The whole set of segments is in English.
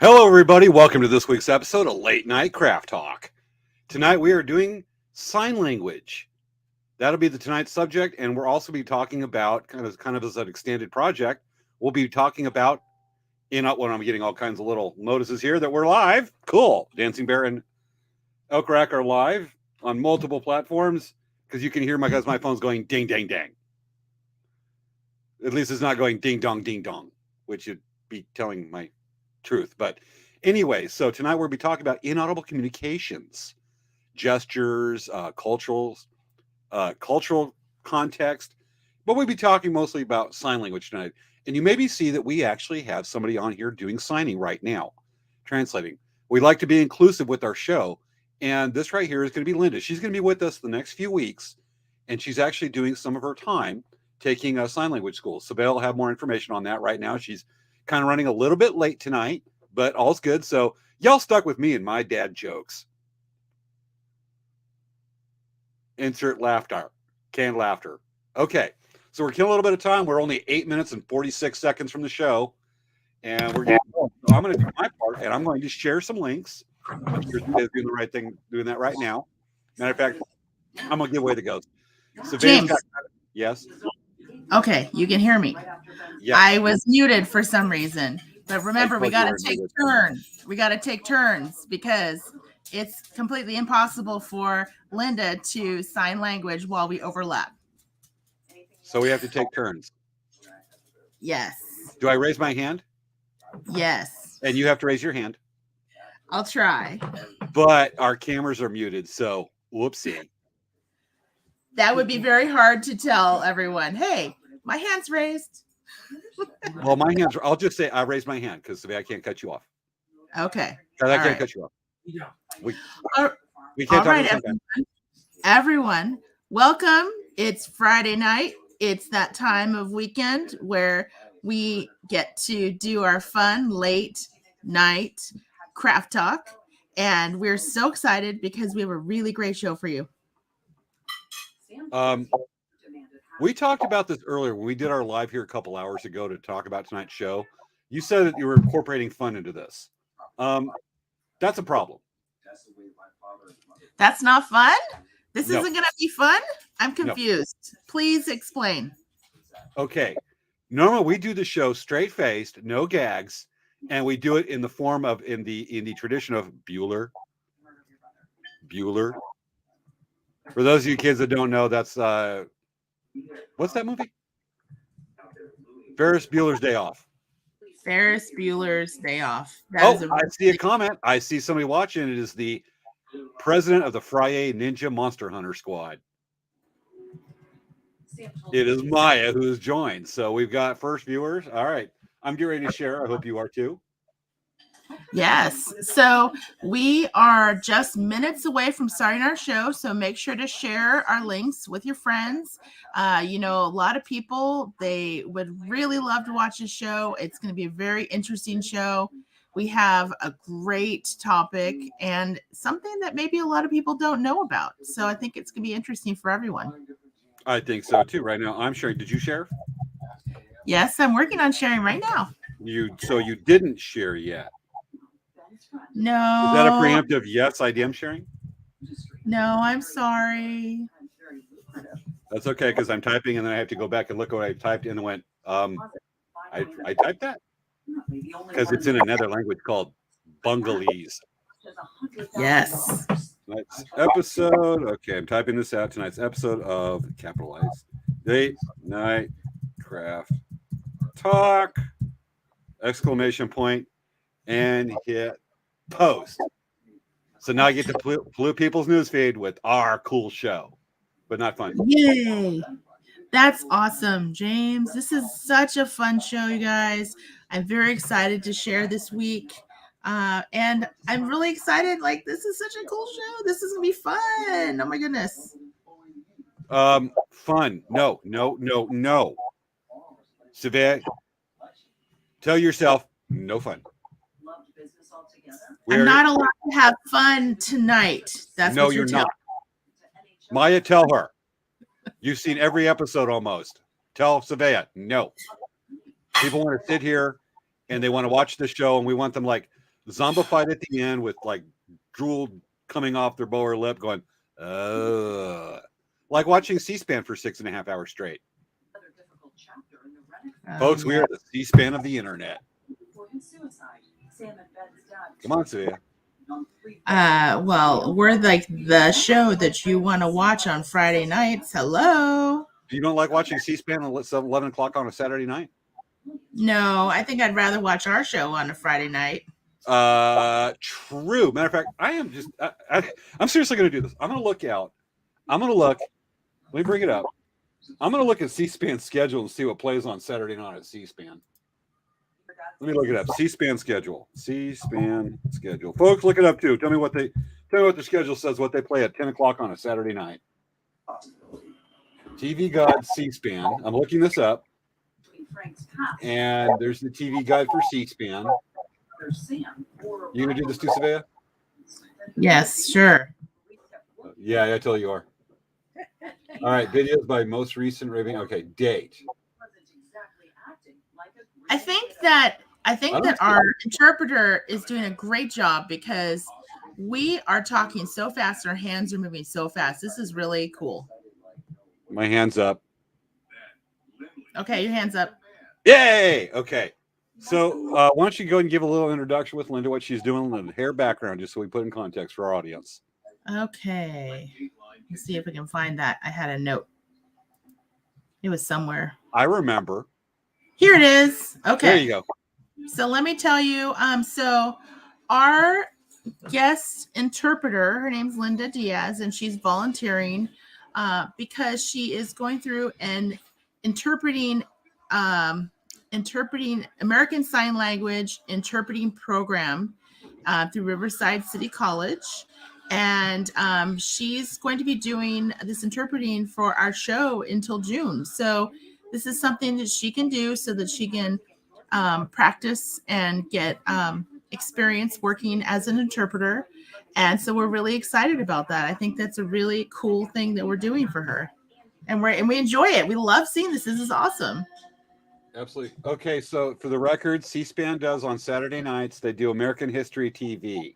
Hello, everybody. Welcome to this week's episode of Late Night Craft Talk. Tonight we are doing sign language. That'll be tonight's subject, and we'll also be talking about kind of as an extended project. We'll be talking about when I'm getting all kinds of little notices here that we're live. Cool. Dancing Bear and Elk Rack are live on multiple platforms because you can hear my phone's going ding dang dang. At least it's not going ding dong, which would be telling my truth. But anyway, so tonight we'll be talking about inaudible communications, gestures, cultural context, but we'll be talking mostly about sign language tonight. And you maybe see that we actually have somebody on here doing signing right now, translating. We like to be inclusive with our show, and this right here is going to be Linda. She's going to be with us the next few weeks, and she's actually doing some of her time taking a sign language school. Sabelle will have more information on that right now. She's kind of running a little bit late tonight, but all's good. So y'all stuck with me and my dad jokes. Insert laughter, canned laughter. Okay, so we're killing a little bit of time. We're only 8 minutes and 46 seconds from the show, and we're getting going. So I'm going to do my part, and I'm going to share some links. I'm sure Savea's doing the right thing, doing that right now. Matter of fact, I'm going to give away the ghost. James. Yes. Okay, you can hear me. Yes. I was muted for some reason, but remember, we got to take turns. We got to take turns because it's completely impossible for Linda to sign language while we overlap. So we have to take turns. Yes. Do I raise my hand? Yes. And you have to raise your hand. I'll try. But our cameras are muted, so whoopsie. That would be very hard to tell everyone, hey, my hand's raised. Well, I'll just say I raised my hand because I can't cut you off. Okay. I can't cut you off. We can't all right, everyone, welcome. It's Friday night. It's that time of weekend where we get to do our fun late night craft talk. And we're so excited because we have a really great show for you. We talked about this earlier when we did our live here a couple hours ago to talk about tonight's show. You said that you were incorporating fun into this. That's a problem. That's not fun? This isn't going to be fun? I'm confused. No. Please explain. Okay. Normally we do the show straight-faced, no gags, and we do it in the form of in the tradition of Bueller. For those of you kids that don't know, that's what's that movie? Ferris Bueller's Day Off. Ferris Bueller's Day Off. I see a comment. I see somebody watching. It is the president of the Friday Ninja Monster Hunter Squad. It is Maya who has joined. So we've got first viewers. All right. I'm getting ready to share. I hope you are too. Yes. So we are just minutes away from starting our show. So make sure to share our links with your friends. A lot of people, they would really love to watch this show. It's going to be a very interesting show. We have a great topic and something that maybe a lot of people don't know about. So I think it's going to be interesting for everyone. I think so too. Right now, I'm sharing. Did you share? Yes, I'm working on sharing right now. So you didn't share yet? No. Is that a preemptive yes, I am sharing? No, I'm sorry. That's okay, because I'm typing and then I have to go back and look at what I typed and went, I typed that? Because it's in another language called Bungalese. Yes. Tonight's episode, okay, I'm typing this out. Tonight's episode of capitalized Late Night Craft Talk, exclamation point, and hit post. So now I get to pollute people's newsfeed with our cool show, but not fun. Yay! That's awesome, James. This is such a fun show, you guys. I'm very excited to share this week. And I'm really excited. Like, this is such a cool show. This is going to be fun. Oh, my goodness. Fun. No. Savannah, tell yourself, no fun. I'm not allowed to have fun tonight. That's no, what you're not. Maya, tell her. You've seen every episode almost. Tell Savannah, no. People want to sit here and they want to watch the show, and we want them like, zombified at the end with like drool coming off their lower lip, going, like watching C-SPAN for 6.5 hours straight. Folks, we are the C-SPAN of the internet. Come on, Savia. Well, we're like the show that you want to watch on Friday nights. Hello. You don't like watching C-SPAN at 11 o'clock on a Saturday night? No, I think I'd rather watch our show on a Friday night. True. Matter of fact, I'm seriously going to do this. I'm going to look. Let me bring it up. I'm going to look at C-SPAN's schedule and see what plays on Saturday night at C-SPAN. Let me look it up. C-SPAN schedule. C-SPAN schedule. Folks, look it up too. Tell me what the schedule says. What they play at 10 o'clock on a Saturday night. TV Guide C-SPAN. I'm looking this up. And there's the TV guide for C-SPAN. You gonna do this too, Savia? Yes, sure. Yeah, I tell you are. All right, videos by most recent raving. Okay, date. I think that our interpreter is doing a great job because we are talking so fast, our hands are moving so fast. This is really cool. My hand's up. Okay, your hand's up. Yay! Okay. So why don't you go and give a little introduction with Linda, what she's doing, and hair background, just so we put in context for our audience. Okay. Let's see if we can find that. I had a note. It was somewhere. I remember. Here it is. Okay. There you go. So let me tell you. So our guest interpreter, her name's Linda Diaz, and she's volunteering because she is going through and interpreting American Sign Language interpreting program through Riverside City College. And she's going to be doing this interpreting for our show until June. So this is something that she can do so that she can practice and get experience working as an interpreter. And so we're really excited about that. I think that's a really cool thing that we're doing for her. And we enjoy it. We love seeing this. This is awesome. Absolutely. Okay, so for the record, C-SPAN does on Saturday nights, they do American History TV.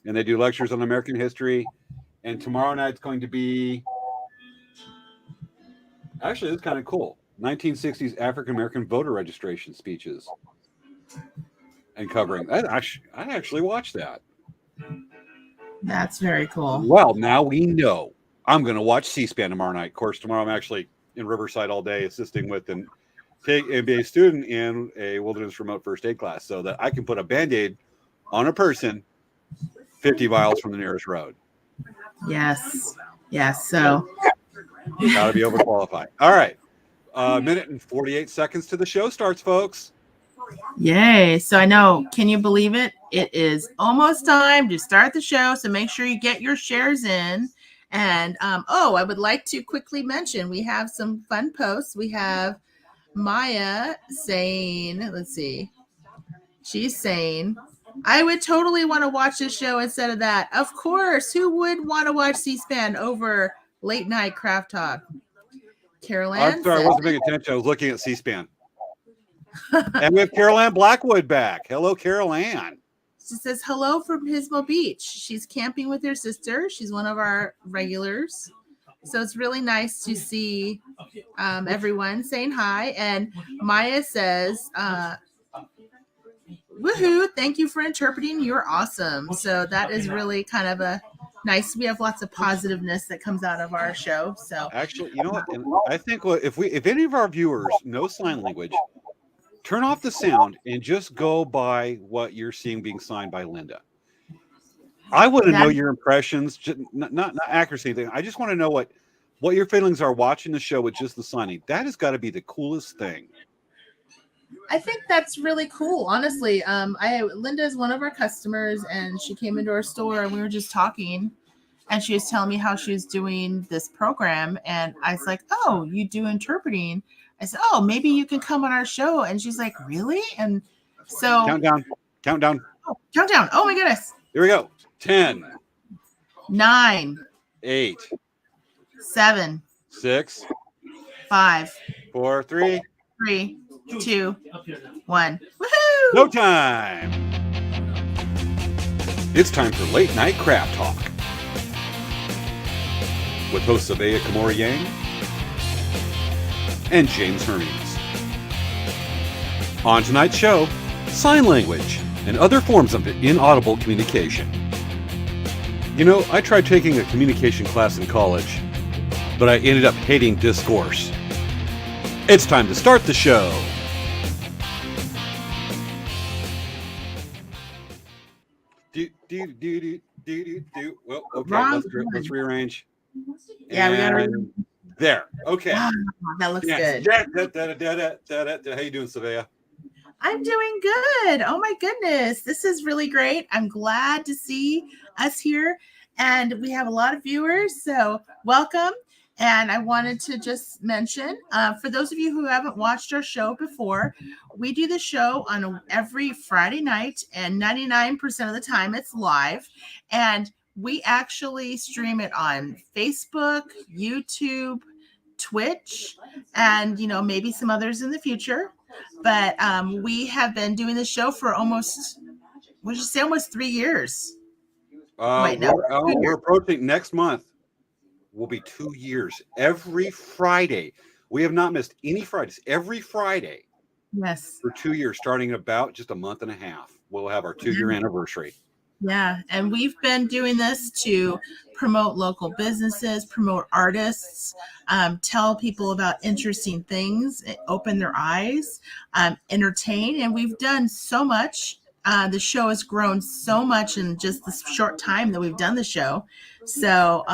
And they do lectures on American history. And tomorrow night's going to be, actually, it's kind of cool. 1960s African-American voter registration speeches. And covering. I actually watched that. That's very cool. Well, now we know. I'm going to watch C-SPAN tomorrow night. Of course, tomorrow I'm actually in Riverside all day assisting with an MBA student in a wilderness remote first aid class so that I can put a Band-Aid on a person 50 miles from the nearest road. Yes. Yes. So got to be overqualified. All right. Minute and 48 seconds to the show starts, folks. Yay. So I know, can you believe it? It is almost time to start the show. So make sure you get your shares in. And I would like to quickly mention we have some fun posts. We have Maya saying, let's see. She's saying, I would totally want to watch this show instead of that. Of course. Who would want to watch C-SPAN over late night craft talk? Carol Ann. I'm sorry, I wasn't paying attention. I was looking at C-SPAN. And we have Carol Ann Blackwood back. Hello, Carol Ann. She says hello from Pismo Beach. She's camping with her sister. She's one of our regulars. So it's really nice to see everyone saying hi. And Maya says, woohoo, thank you for interpreting. You're awesome. So that is really kind of a nice. We have lots of positiveness that comes out of our show. So actually, you know what? And I think if any of our viewers know sign language, turn off the sound and just go by what you're seeing being signed by Linda. I want to know your impressions, not accuracy thing. I just want to know what your feelings are watching the show with just the signing. That has got to be the coolest thing. I think that's really cool, honestly. Linda is one of our customers, and she came into our store, and we were just talking, and she was telling me how she was doing this program, and I was like, "Oh, you do interpreting?" I said, "Oh, maybe you can come on our show," and she's like, "Really?" And so countdown. Oh, countdown! Oh my goodness! Here we go. 10, 9, 8, 7, 6, 5, 4, 3, 2, 1. Woohoo! No time. It's time for Late Night Craft Talk with hosts Sabea Kamori Yang and James Hermes. On tonight's show, sign language and other forms of inaudible communication. You know, I tried taking a communication class in college, but I ended up hating discourse. It's time to start the show. Well, okay, let's rearrange. Yeah, we gotta there. Okay. Wow, that looks good. How you doing, Savea? I'm doing good. Oh my goodness. This is really great. I'm glad to see us here. And we have a lot of viewers. So welcome. And I wanted to just mention, for those of you who haven't watched our show before, we do the show on every Friday night, and 99% of the time it's live. And we actually stream it on Facebook, YouTube, Twitch, and maybe some others in the future. But we have been doing the show for almost 3 years. Wait, no, we're approaching next month. Will be 2 years. Every Friday. We have not missed any Fridays. Every Friday. Yes. For 2 years, starting in about just a month and a half. We'll have our 2-year anniversary. Yeah. And we've been doing this to promote local businesses, promote artists, tell people about interesting things, open their eyes, entertain. And we've done so much. The show has grown so much in just the short time that we've done the show. So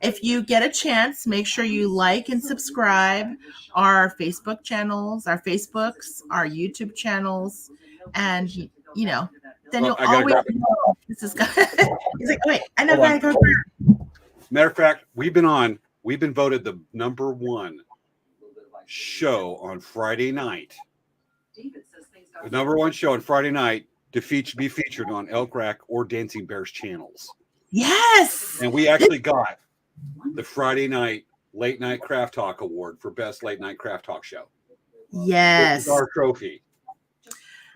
if you get a chance, make sure you like and subscribe our Facebook channels, our Facebooks, our YouTube channels, and then you'll always know this is good. He's like, wait, I know gotta go. Matter of fact, we've been voted the #1 show on Friday night. The #1 show on Friday night to be featured on Elk Rack or Dancing Bears channels. Yes. And we actually got the Friday night Late Night Craft Talk Award for Best Late Night Craft Talk Show. Yes. This is our trophy.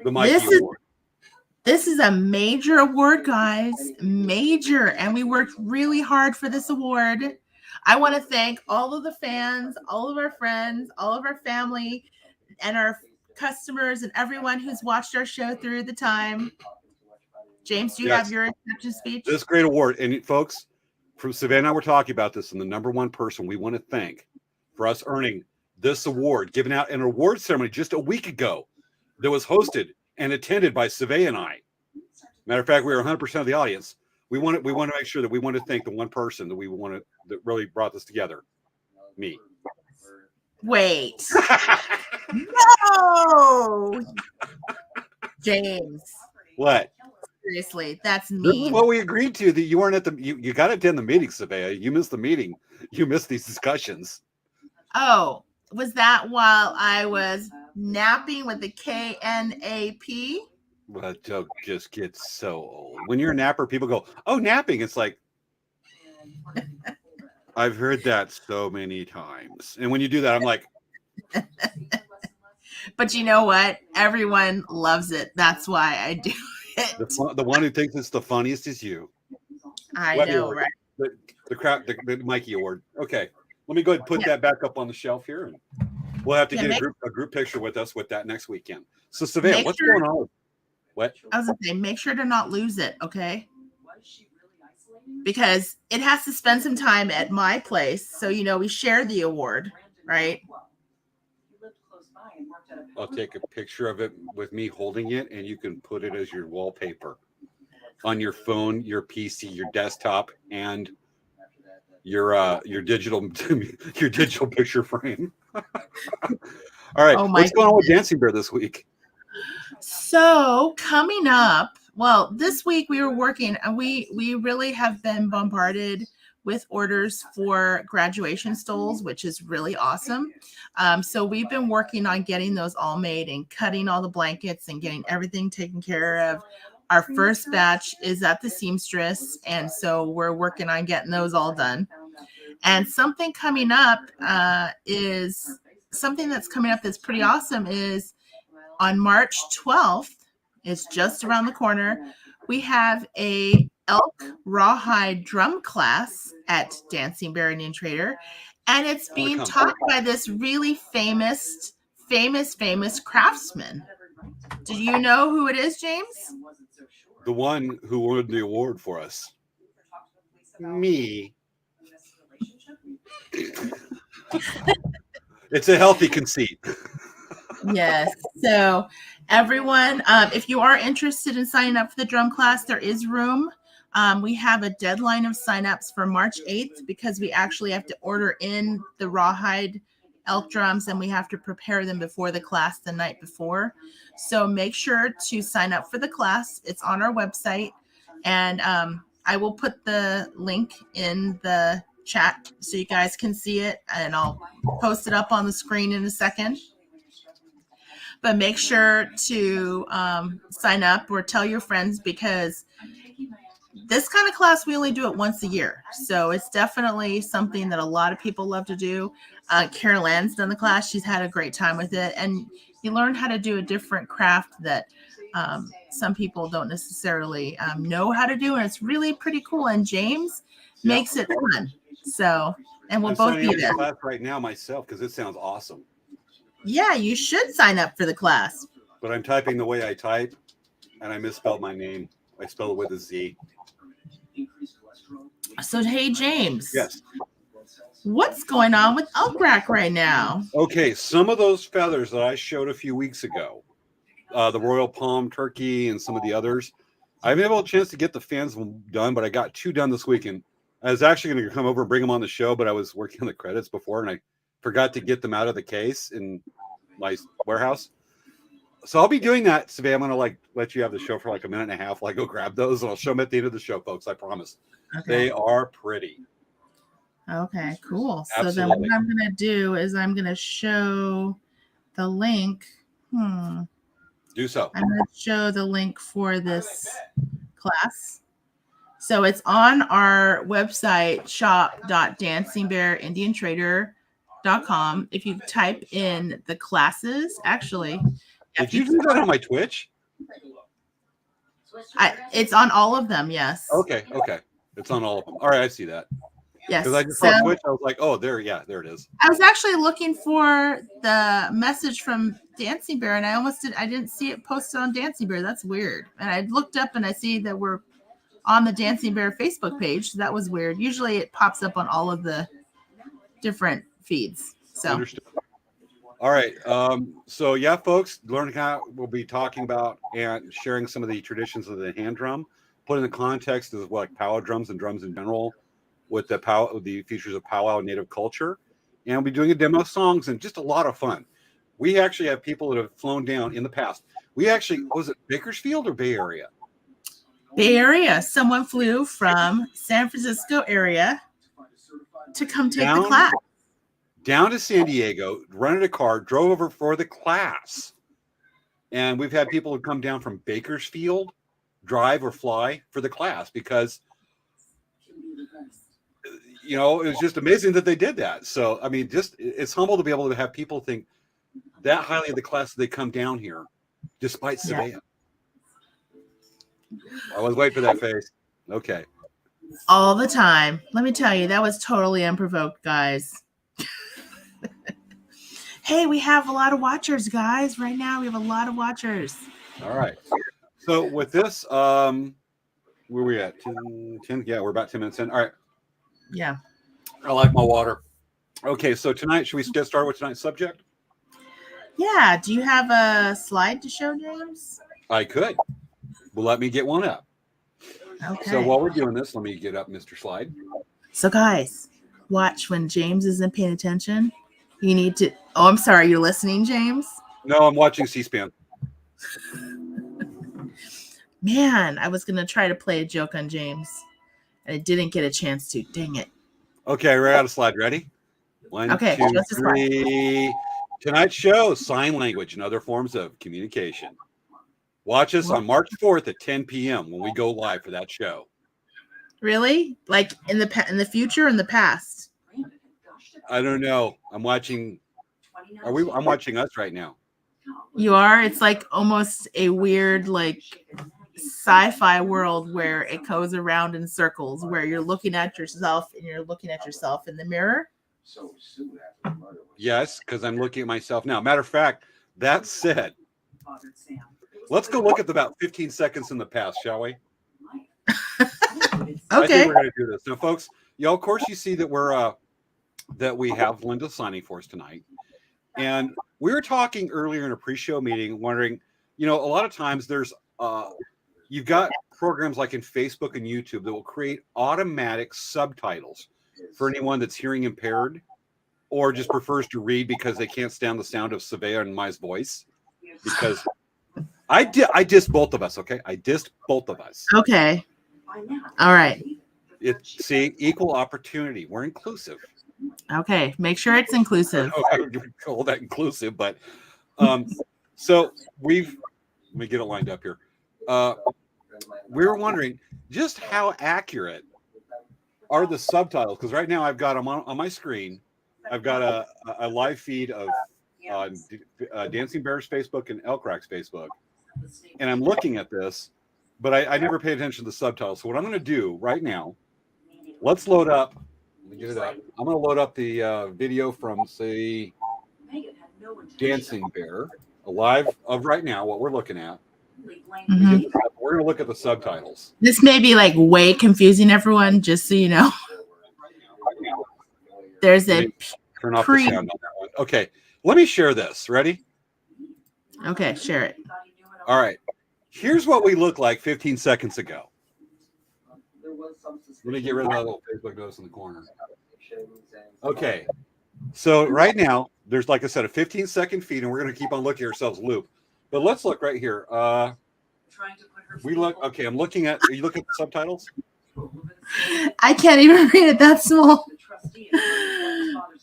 The Mikey Award. This is a major award, guys. Major. And we worked really hard for this award. I want to thank all of the fans, all of our friends, all of our family, and our customers, and everyone who's watched our show through the time. James, do you have your acceptance speech? This great award. And folks, from Savannah and I were talking about this, and the #1 person we want to thank for us earning this award, given out an award ceremony just a week ago that was hosted and attended by Savannah and I. Matter of fact, we were 100% of the audience. We want to make sure that we want to thank the one person that really brought this together. Me. Wait. No. James. What? Seriously, that's mean. This is what we agreed to. That you weren't at you got to attend the meeting, Sabea. You missed the meeting. You missed these discussions. Oh, was that while I was napping with the KNAP? Well, that joke just gets so old. When you're a napper, people go, "Oh, napping." It's like I've heard that so many times. And when you do that, I'm like, but you know what? Everyone loves it. That's why I do it. The one who thinks it's the funniest is you. I know, award, right? The Mikey Award. Okay, let me go ahead and put that back up on the shelf here, and we'll have to get a group picture with us with that next weekend. So, Savannah, what's going on? What? I was gonna say, make sure to not lose it, okay? Because it has to spend some time at my place, so we share the award, right? I'll take a picture of it with me holding it, and you can put it as your wallpaper on your phone, your PC, your desktop, and your digital picture frame. All right, what's going on with Dancing Bear this week? So coming up, well, this week we were working, and we really have been bombarded with orders for graduation stoles, which is really awesome. So we've been working on getting those all made and cutting all the blankets and getting everything taken care of. Our first batch is at the seamstress, and so we're working on getting those all done. And something coming up is something that's coming up that's pretty awesome is on March 12th, it's just around the corner. we have a elk rawhide drum class at Dancing Bear Indian Trader, and it's being taught by this really famous craftsman. Do you know who it is, James? The one who won the award for us. Me. It's a healthy conceit. Yes. So everyone, if you are interested in signing up for the drum class, there is room. We have a deadline of signups for March 8th because we actually have to order in the rawhide elk drums and we have to prepare them before the class the night before. So make sure to sign up for the class. It's on our website. And I will put the link in the chat so you guys can see it. And I'll post it up on the screen in a second. But make sure to sign up or tell your friends because this kind of class, we only do it once a year. So it's definitely something that a lot of people love to do. Carol Ann's done the class. She's had a great time with it. And you learn how to do a different craft that some people don't necessarily know how to do. And it's really pretty cool. And James makes it fun. So, and we'll both be there. Class right now myself because it sounds awesome. Yeah, you should sign up for the class. But I'm typing the way I type, and I misspelled my name. I spell it with a Z. So, hey, James. Yes. What's going on with Elk Rack right now? Okay, some of those feathers that I showed a few weeks ago, the Royal Palm Turkey and some of the others, I haven't had a chance to get the fans done, but I got 2 done this weekend. I was actually going to come over and bring them on the show, but I was working on the credits before, and I forgot to get them out of the case in my warehouse. So I'll be doing that, Savannah. I'm going to let you have the show for a minute and a half while I go grab those, and I'll show them at the end of the show, folks. I promise. Okay. They are pretty. Okay, cool. Absolutely. So then what I'm going to do is I'm going to show the link. Do so. I'm going to show the link for this class. So it's on our website, shop.dancingbearindiantrader.com. If you type in the classes, actually. Did you do that on my Twitch? It's on all of them, yes. Okay. It's on all of them. All right, I see that. Yes. Because I just saw Twitch, I was like, oh, there it is. I was actually looking for the message from Dancing Bear, and I didn't see it posted on Dancing Bear. That's weird. And I looked up and I see that we're on the Dancing Bear Facebook page. So that was weird. Usually it pops up on all of the different feeds. So understood. All right. So yeah, folks, learning how we'll be talking about and sharing some of the traditions of the hand drum, put in the context of powwow drums and drums in general, with the features of powwow and native culture, and we'll be doing a demo songs and just a lot of fun. We actually have people that have flown down in the past. We actually, was it Bakersfield or Bay Area? Bay Area. Someone flew from San Francisco area to come take the class. Down to San Diego, rented a car, drove over for the class. And we've had people who come down from Bakersfield, drive or fly for the class because, it was just amazing that they did that. So, I mean, it's humble to be able to have people think that highly of the class that they come down here, despite Savannah. I was waiting for that face. Okay. All the time. Let me tell you, that was totally unprovoked, guys. Hey, we have a lot of watchers, guys. Right now, we have a lot of watchers. All right. So with this, where are we at? 10? Yeah, we're about 10 minutes in. All right. Yeah. I like my water. Okay, so tonight, should we get started with tonight's subject? Yeah. Do you have a slide to show, James? I could. Well, let me get one up. Okay. So while we're doing this, let me get up Mr. Slide. So guys, watch when James isn't paying attention. You need to. Oh, I'm sorry. You're listening, James? No, I'm watching C-SPAN. Man, I was going to try to play a joke on James. And I didn't get a chance to. Dang it. Okay, we're out of slide. Ready? 1, okay, 2, 3. Tonight's show, sign language and other forms of communication. Watch us on March 4th at 10 p.m. when we go live for that show. Really? Like in the future or in the past? I don't know. I'm watching. I'm watching us right now. You are? It's like almost a weird sci-fi world where it goes around in circles, where you're looking at yourself and you're looking at yourself in the mirror. Yes, because I'm looking at myself now. Matter of fact, that said, let's go look at about 15 seconds in the past, shall we? Okay. I think we're going to do this now, folks. Of course, you see that we have Linda signing for us tonight, and we were talking earlier in a pre-show meeting, wondering, a lot of times there's you've got programs like in Facebook and YouTube that will create automatic subtitles for anyone that's hearing impaired or just prefers to read because they can't stand the sound of Savea and my voice. Because I dissed both of us, okay? I dissed both of us. Okay. All right. See, equal opportunity. We're inclusive. Okay. Make sure it's inclusive. I would call that inclusive, but so let me get it lined up here. We were wondering just how accurate are the subtitles, because right now I've got them on my screen. I've got a live feed of Dancing Bears Facebook and Elk Rack's Facebook, and I'm looking at this, but I never paid attention to the subtitles. So what I'm going to do right now, let's load up. Let me get it up. I'm going to load up the video from, say, Dancing Bear, live of right now, what we're looking at. Mm-hmm. We're going to look at the subtitles. This may be like way confusing, everyone, just so you know. There's a turn off the sound on that one. Okay, let me share this. Ready? Okay, share it. All right. Here's what we looked like 15 seconds ago. Let me get rid of that little Facebook notice in the corner. Okay. So right now, there's, like I said, a 15-second feed, and we're going to keep on looking at ourselves loop. But let's look right here. We look. Okay, I'm looking at. Are you looking at the subtitles? I can't even read it that small.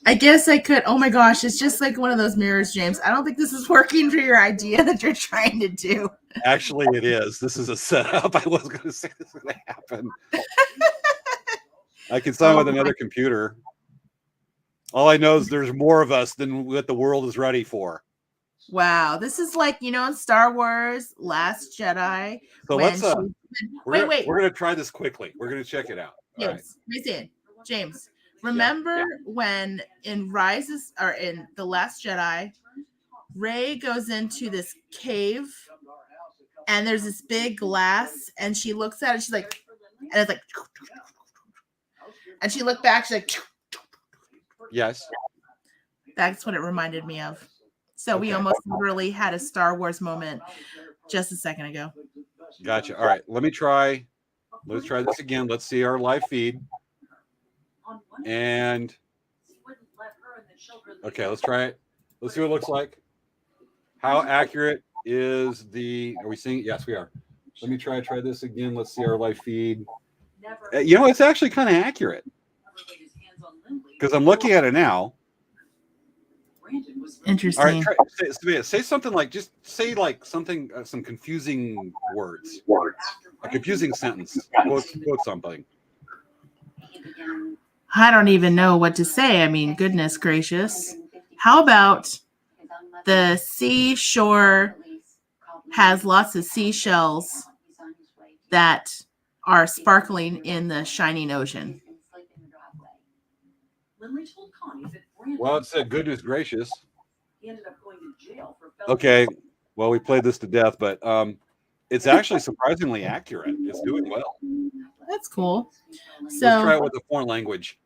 I guess I could. Oh my gosh, it's just like one of those mirrors, James. I don't think this is working for your idea that you're trying to do. Actually, it is. This is a setup. I was going to say this is going to happen. I can sign with another computer. All I know is there's more of us than what the world is ready for. Wow, this is like, in Star Wars Last Jedi. So let's wait. We're gonna try this quickly. We're gonna check it out. James, remember when in The Last Jedi, Rey goes into this cave and there's this big glass and she looks at it, she's like, and it's like, and she looked back, she's like, yes. That's what it reminded me of. So we almost literally had a Star Wars moment just a second ago. Gotcha. All right. Let's try this again. Let's see our live feed. And okay, let's try it. Let's see what it looks like. How accurate is are we seeing it? Yes, we are. Let me try this again. Let's see our live feed. It's actually kind of accurate. Because I'm looking at it now. Interesting. All right, say something like, just say like something, some confusing words, a confusing sentence. Quote something. I don't even know what to say. I mean, goodness gracious. How about the seashore has lots of seashells that are sparkling in the shining ocean? Well, it said goodness gracious. Okay, well, we played this to death, but it's actually surprisingly accurate. It's doing well. That's cool. So let's try it with a foreign language.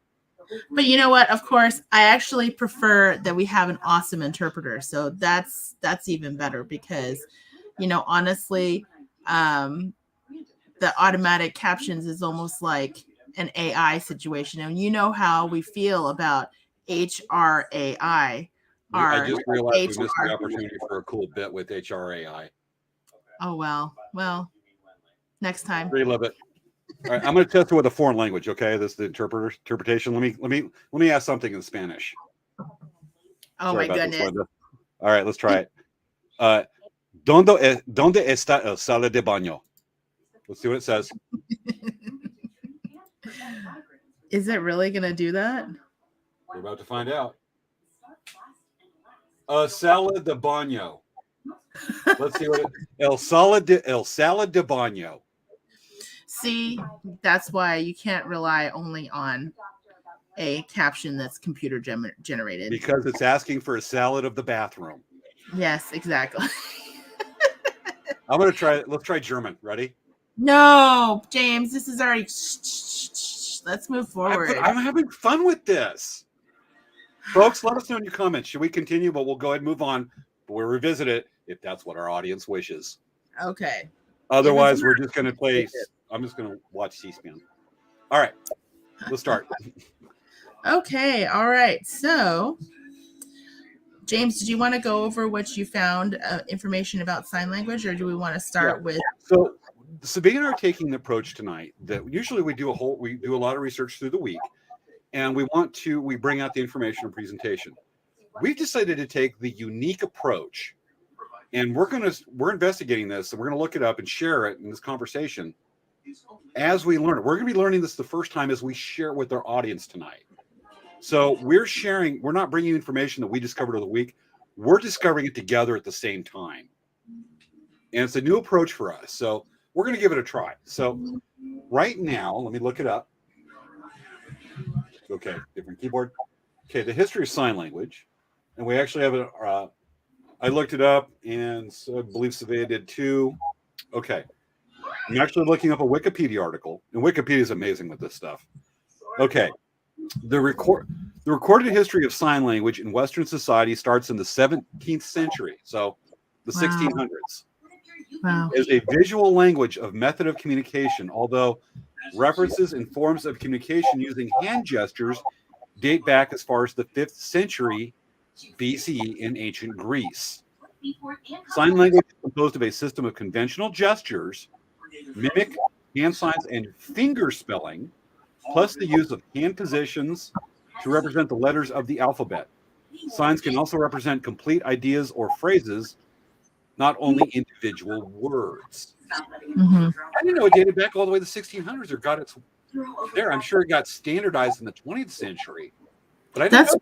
But you know what? Of course, I actually prefer that we have an awesome interpreter. So that's even better because, honestly, the automatic captions is almost like an AI situation. And you know how we feel about HRAI. I just realized we missed the opportunity for a cool bit with HRAI. Oh, well, next time. Relive it. All right, I'm going to test it with a foreign language. Okay, this is the interpretation. Let me ask something in Spanish. Oh, my goodness! All right, let's try it. ¿Dónde está el sala de baño? Let's see what it says. Is it really going to do that? We're about to find out. Sala de baño. Let's see what El Salad de Baño. See, that's why you can't rely only on a caption that's computer generated. Because it's asking for a salad of the bathroom. Yes, exactly. I'm going to try. Let's try German. Ready? No, James, this is already. Let's move forward. I'm having fun with this. Folks, let us know in your comments. Should we continue? But we'll go ahead and move on. But we'll revisit it if that's what our audience wishes. Okay. Otherwise, we're just going to play. I'm just going to watch C-SPAN. All right. Let's start. Okay. All right. So, James, did you want to go over what you found information about sign language, or do we want to start with? So, Sabine and I are taking the approach tonight that usually we do a lot of research through the week, and we bring out the information and presentation. We've decided to take the unique approach, and we're investigating this, and we're going to look it up and share it in this conversation as we learn it. We're going to be learning this the first time as we share it with our audience tonight. So we're not bringing information that we discovered over the week. We're discovering it together at the same time. And it's a new approach for us. So we're going to give it a try. So right now, let me look it up. Okay, different keyboard. Okay, the history of sign language. And we actually have I looked it up, and so I believe Savea did too. Okay. I'm actually looking up a Wikipedia article, and Wikipedia is amazing with this stuff. Okay. The recorded history of sign language in Western society starts in the 17th century, so the 1600s. Wow. As a visual language of method of communication, although references and forms of communication using hand gestures date back as far as the 5th century BCE in ancient Greece. Sign language is composed of a system of conventional gestures, mimic, hand signs, and finger spelling, plus the use of hand positions to represent the letters of the alphabet. Signs can also represent complete ideas or phrases, not only individual words. Mm-hmm. I didn't know it dated back all the way to the 1600s or got its there. I'm sure it got standardized in the 20th century. But I didn't know.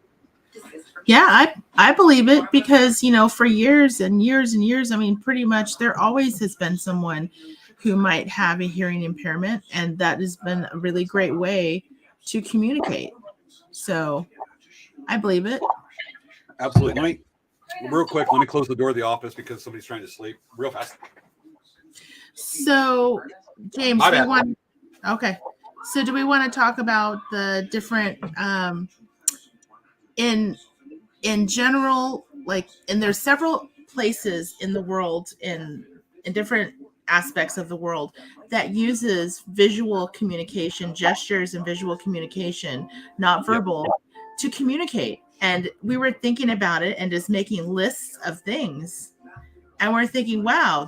Yeah, I believe it because, for years and years and years, I mean, pretty much there always has been someone who might have a hearing impairment, and that has been a really great way to communicate. So I believe it. Absolutely. Real quick, let me close the door of the office because somebody's trying to sleep real fast. So, James, okay. So do we want to talk about the different, in general, and there's several places in the world, in different aspects of the world, that uses visual communication, gestures and visual communication, not verbal, to communicate. And we were thinking about it and just making lists of things. And we're thinking, wow,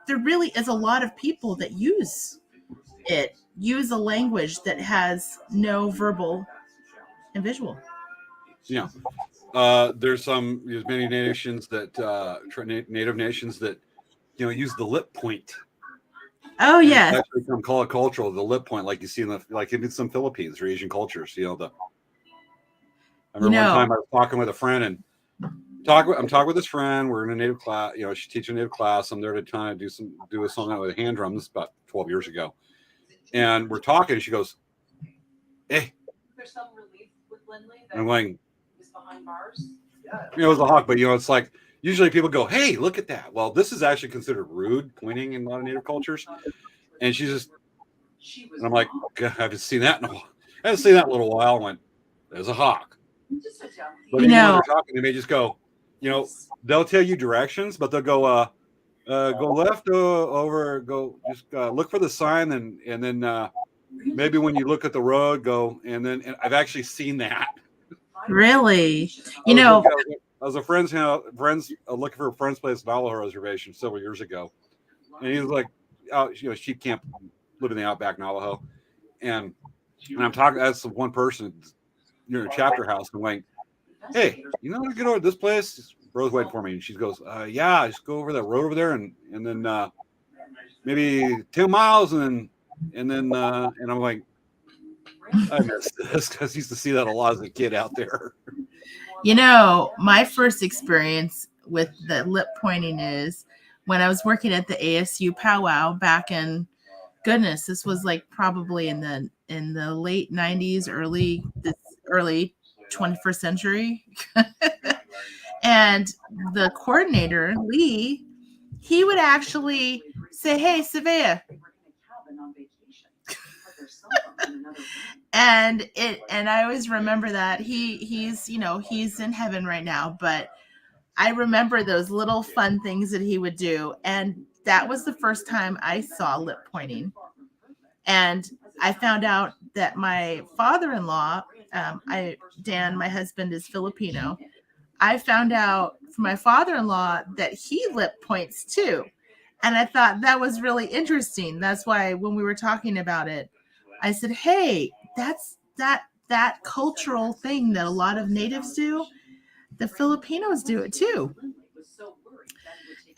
there really is a lot of people that use a language that has no verbal and visual. Yeah. There's many nations native nations that, use the lip point. Oh, yes. It's actually from cultural, the lip point, like you see in some Philippines or Asian cultures, I remember one time I was talking with a friend and I'm talking with this friend. We're in a native class, she's teaching a native class. I'm there to kind of do a song with a hand drum. This is about 12 years ago. And we're talking and she goes, "Hey." There's some relief with Lindley that I'm like, is behind bars. It was a hawk, but it's like usually people go, "Hey, look at that." Well, this is actually considered rude, pointing in a lot of native cultures. And and I'm like, God, I haven't seen that in a little while. I went, "There's a hawk." But when they're talking, they may just go, they'll tell you directions, but they'll go left over, look for the sign, and then maybe when you look at the road, go, and I've actually seen that. Really? I was a friend's looking for a friend's place Navajo reservation several years ago, and he was like, sheep camp, live in the outback Navajo, and I'm talking. That's one person near a chapter house, and I'm like, "Hey, how to get over this place?" Rose waiting for me, and she goes, "Yeah, just go over that road over there, and then maybe 10 miles, and then I'm like, I miss this because I used to see that a lot as a kid out there. My first experience with the lip pointing is when I was working at the ASU powwow back in, goodness, this was like probably in the late 90s, early 21st century. And the coordinator, Lee, he would actually say, "Hey, Savea." And I always remember that he's in heaven right now, but I remember those little fun things that he would do. And that was the first time I saw lip pointing. And I found out that my father-in-law, Dan, my husband, is Filipino. I found out from my father-in-law that he lip points too. And I thought that was really interesting. That's why when we were talking about it, I said, hey, that's that cultural thing that a lot of natives do. The Filipinos do it too.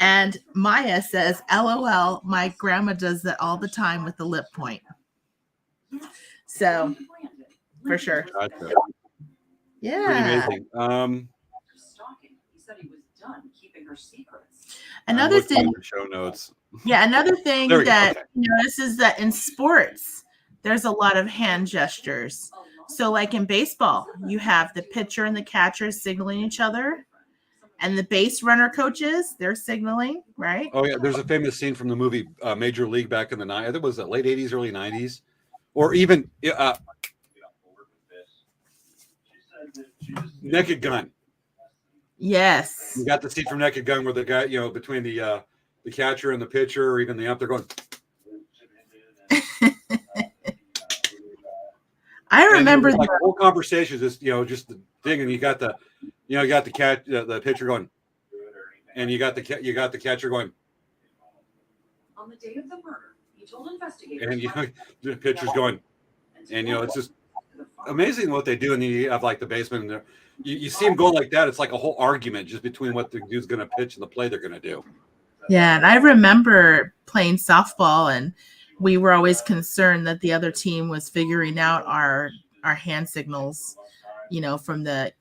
And Maya says, LOL, my grandma does that all the time with the lip point. So, for sure. Gotcha. Yeah. Pretty amazing. Another thing, show notes. Yeah, another thing There we go, that okay. you notice is that in sports, there's a lot of hand gestures. So like in baseball, you have the pitcher and the catcher signaling each other, and the base runner coaches, they're signaling, right? Oh yeah, there's a famous scene from the movie Major League back in the I think it was the late 80s, early 90s, or even Naked Gun. Yes. You got the scene from Naked Gun where the guy, between the catcher and the pitcher, or even the ump, they're going. I remember like whole conversations, just the thing, and you got the pitcher going, and you got the catcher going. On the day of the murder, he told investigators. And the pitcher's going, and it's just amazing what they do. And you have like the baseman, and you see him going like that. It's like a whole argument just between what the dude's going to pitch and the play they're going to do. Yeah, and I remember playing softball, and we were always concerned that the other team was figuring out our hand signals, from the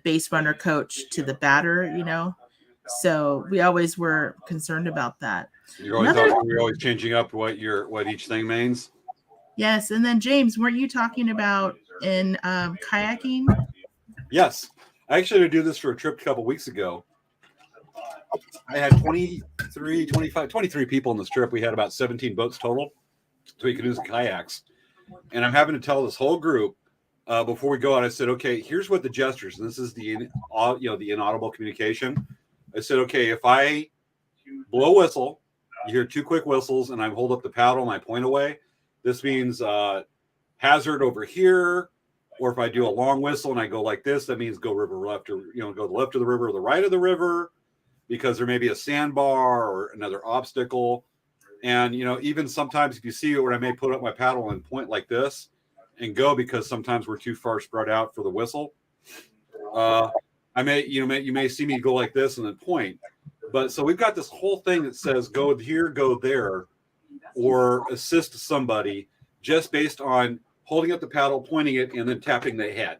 base runner coach to the batter, So we always were concerned about that. You're always changing up what each thing means. Yes, and then James, weren't you talking about in kayaking? Yes, I actually had to do this for a trip a couple weeks ago. I had 23 people on this trip. We had about 17 boats total, so we could use kayaks. And I'm having to tell this whole group before we go out. I said, okay, here's what the gestures. And this is the inaudible communication. I said, okay, if I blow a whistle, you hear two quick whistles, and I hold up the paddle and I point away. This means hazard over here. Or if I do a long whistle and I go like this, that means go river left, or go to the left of the river or the right of the river, because there may be a sandbar or another obstacle. And even sometimes if you see it, where I may put up my paddle and point like this and go, because sometimes we're too far spread out for the whistle. I may you may see me go like this and then point. But so we've got this whole thing that says go here, go there, or assist somebody, just based on holding up the paddle, pointing it, and then tapping the head,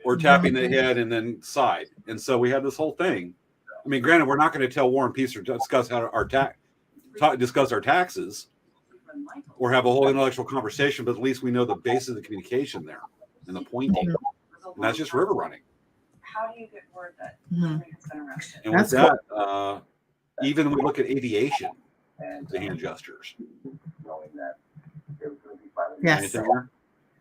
or tapping the head and then side. And so we have this whole thing. I mean, granted, we're not going to tell War and Peace or discuss how discuss our taxes or have a whole intellectual conversation, but at least we know the basis of the communication there and the pointing. And that's just river running. How do you get word that somebody has been arrested? And with that, even when we look at aviation, the hand gestures. Yes.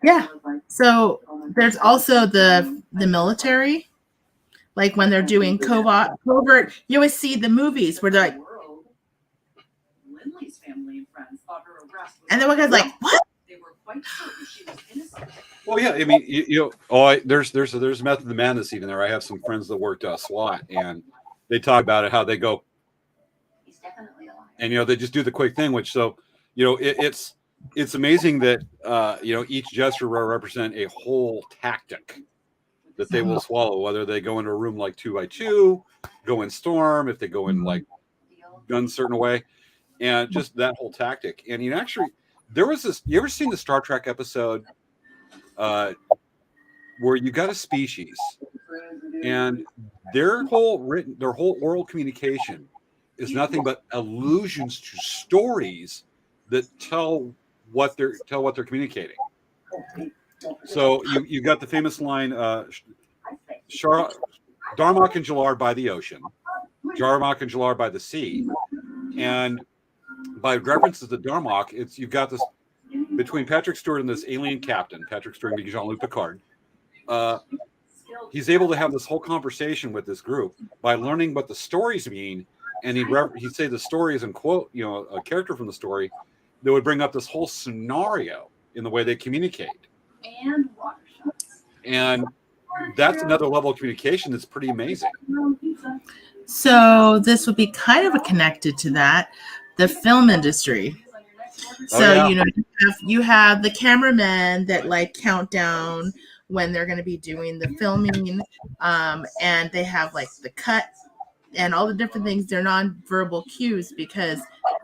Yeah. So there's also the military, like when they're doing covert. You always see the movies where they're like, Lindley's family and friends thought her arrest was, and then one guy's like, what? They were quite certain she was innocent. Well, yeah. I mean, there's a method of the madness even there. I have some friends that worked SWAT, and they talk about it, how they go, He's definitely alive. and they just do the quick thing, which it's amazing that each gesture will represent a whole tactic that they will swallow, whether they go into a room like 2x2, go in storm, if they go in like gun certain way, and just that whole tactic. And there was this. You ever seen the Star Trek episode where you got a species and their whole oral communication is nothing but allusions to stories that tell what they're communicating. So you got the famous line, Darmok and Jalar by the ocean, Darmok and Jalar by the sea, and by references to Darmok, you've got this between Patrick Stewart and this alien captain, Patrick Stewart being Jean-Luc Picard. He's able to have this whole conversation with this group by learning what the stories mean, and he'd say the stories and quote, a character from the story that would bring up this whole scenario in the way they communicate. And that's another level of communication that's pretty amazing. So this would be kind of connected to that, the film industry. So, you have the cameramen that like count down when they're going to be doing the filming, and they have like the cut and all the different things. They're non-verbal cues because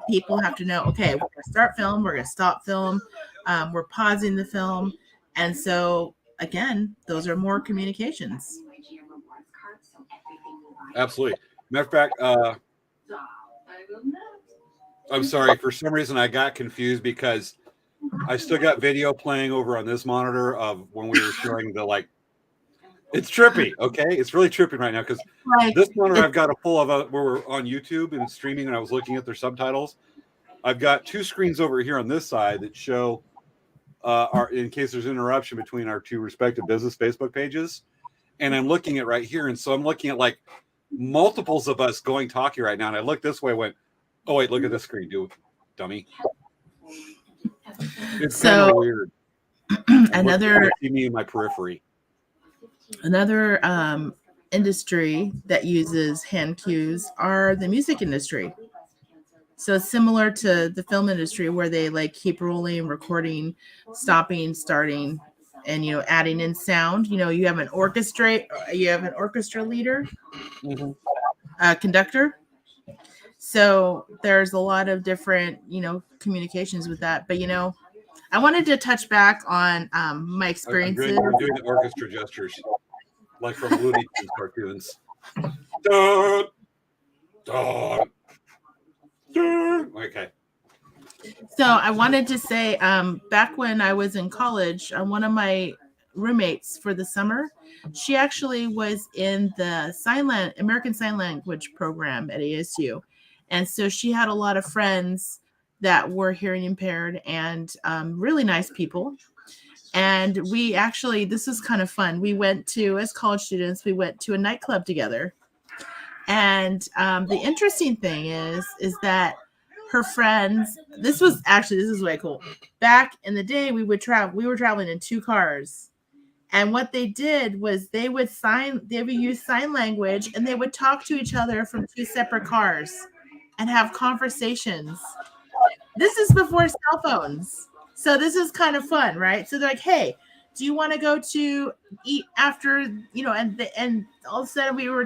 people have to know, okay, we're going to start film, we're going to stop film, we're pausing the film. And so, again, those are more communications. Absolutely. Matter of fact, I'm sorry. For some reason, I got confused because I still got video playing over on this monitor of when we were showing it's trippy. Okay. It's really trippy right now because this monitor I've got a full of where we're on YouTube and streaming, and I was looking at their subtitles. I've got two screens over here on this side that show in case there's interruption between our two respective business Facebook pages. And I'm looking at right here. And so I'm looking at like multiples of us talking right now. And I looked this way, went, oh, wait, look at this screen, dummy. It's kind of weird. Another see me in my periphery. Another industry that uses hand cues are the music industry. So similar to the film industry where they like keep rolling, recording, stopping, starting, and adding in sound. You have an orchestra leader, conductor. So there's a lot of different communications with that. But I wanted to touch back on my experiences. I'm doing the orchestra gestures, like from Looney Tunes cartoons. Dun, dun, dun. Okay. So I wanted to say, back when I was in college, one of my roommates for the summer, she actually was in the American Sign Language program at ASU. And so she had a lot of friends that were hearing impaired and really nice people. And we actually, this was kind of fun. We went to, as college students, we went to a nightclub together. And the interesting thing is that her friends, this is way cool. Back in the day, we were traveling in two cars. And what they did was they would use sign language, and they would talk to each other from two separate cars and have conversations. This is before cell phones. So this is kind of fun, right? So they're like, hey, do you want to go to eat after, and all of a sudden we were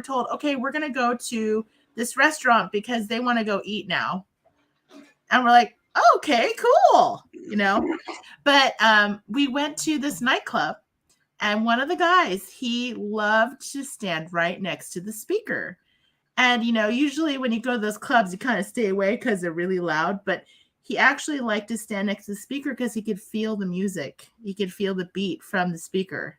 told, okay, we're going to go to this restaurant because they want to go eat now. And we're like, oh, okay, cool. But we went to this nightclub, and one of the guys, he loved to stand right next to the speaker. And, usually when you go to those clubs, you kind of stay away because they're really loud. But he actually liked to stand next to the speaker because he could feel the music. He could feel the beat from the speaker.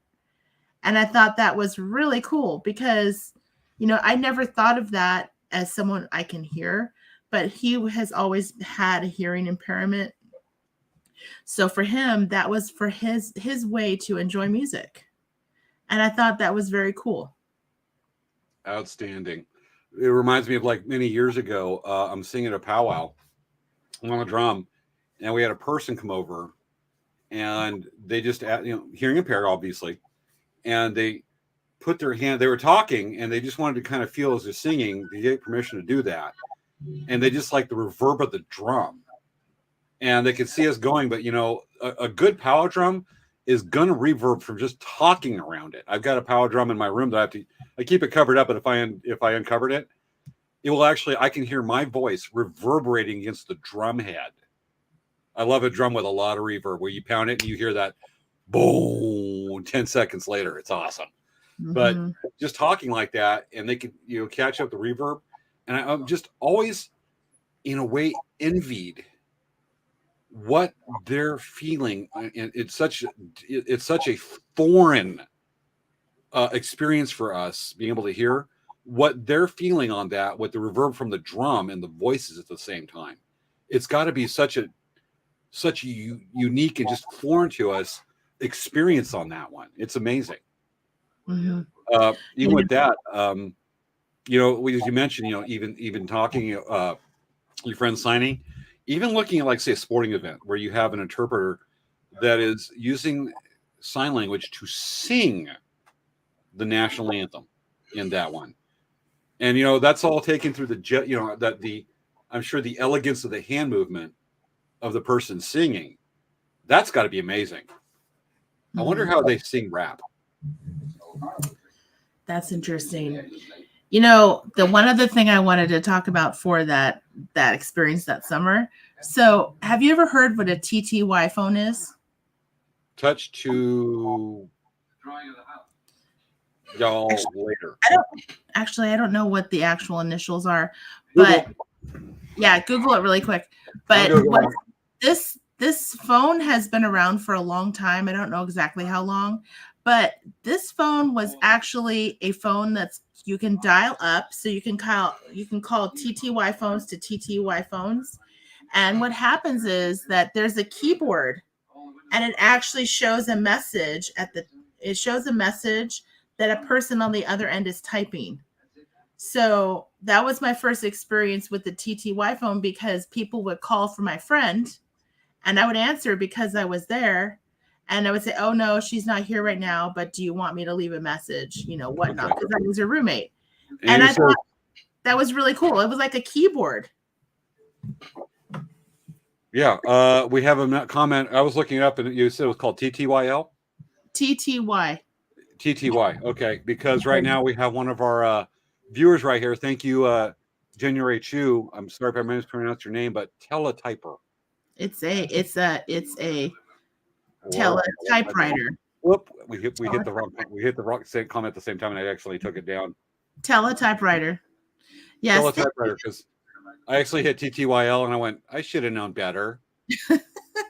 And I thought that was really cool because, I never thought of that as someone I can hear. But he has always had a hearing impairment. So for him, that was for his way to enjoy music. And I thought that was very cool. Outstanding. It reminds me of like many years ago, I'm singing a powwow on a drum, and we had a person come over, and they just, hearing impaired, obviously, and they put their hand, they were talking, and they just wanted to kind of feel as they're singing, they get permission to do that. And they just like the reverb of the drum, and they could see us going. But a good powwow drum is gonna reverb from just talking around it. I've got a powwow drum in my room that I keep it covered up, but if I uncovered it, it will actually, I can hear my voice reverberating against the drum head. I love a drum with a lot of reverb where you pound it and you hear that boom 10 seconds later. It's awesome. but Mhm. just talking like that, and they could, catch up the reverb. And I'm just always, in a way, envied what they're feeling. And it's such a foreign experience for us being able to hear what they're feeling on that with the reverb from the drum and the voices at the same time. It's got to be such a unique and just foreign to us experience on that one. It's amazing. Mhm. Even with that, as you mentioned, even talking, your friend signing, even looking at, like, say, a sporting event where you have an interpreter that is using sign language to sing the national anthem in that one. And, that's all taken through I'm sure the elegance of the hand movement of the person singing. That's got to be amazing. I wonder Mhm. how they sing rap. That's interesting. The one other thing I wanted to talk about for that experience that summer. So, have you ever heard what a TTY phone is? Touch to y'all later. I don't know what the actual initials are, Google. but yeah, Google it really quick. But I'll go. this phone has been around for a long time. I don't know exactly how long, but this phone was actually a phone that's you can dial up, so you can call TTY phones to TTY phones. And what happens is that there's a keyboard, and it actually shows a message that a person on the other end is typing. So that was my first experience with the TTY phone, because people would call for my friend and I would answer because I was there. And I would say, "Oh no, she's not here right now, but do you want me to leave a message?" Whatnot, because I was her roommate. And I thought that was really cool. It was like a keyboard. Yeah. We have a comment. I was looking it up, and you said it was called TTYL? TTY. TTY. Okay. Because right now we have one of our viewers right here. Thank you, January Chu. I'm sorry if I mispronounced your name, but teletyper. It's a teletypewriter. Whoop! We hit the wrong comment at the same time, and I actually took it down. Teletypewriter. Yes. Teletypewriter, because I actually hit TTYL and I went, I should have known better.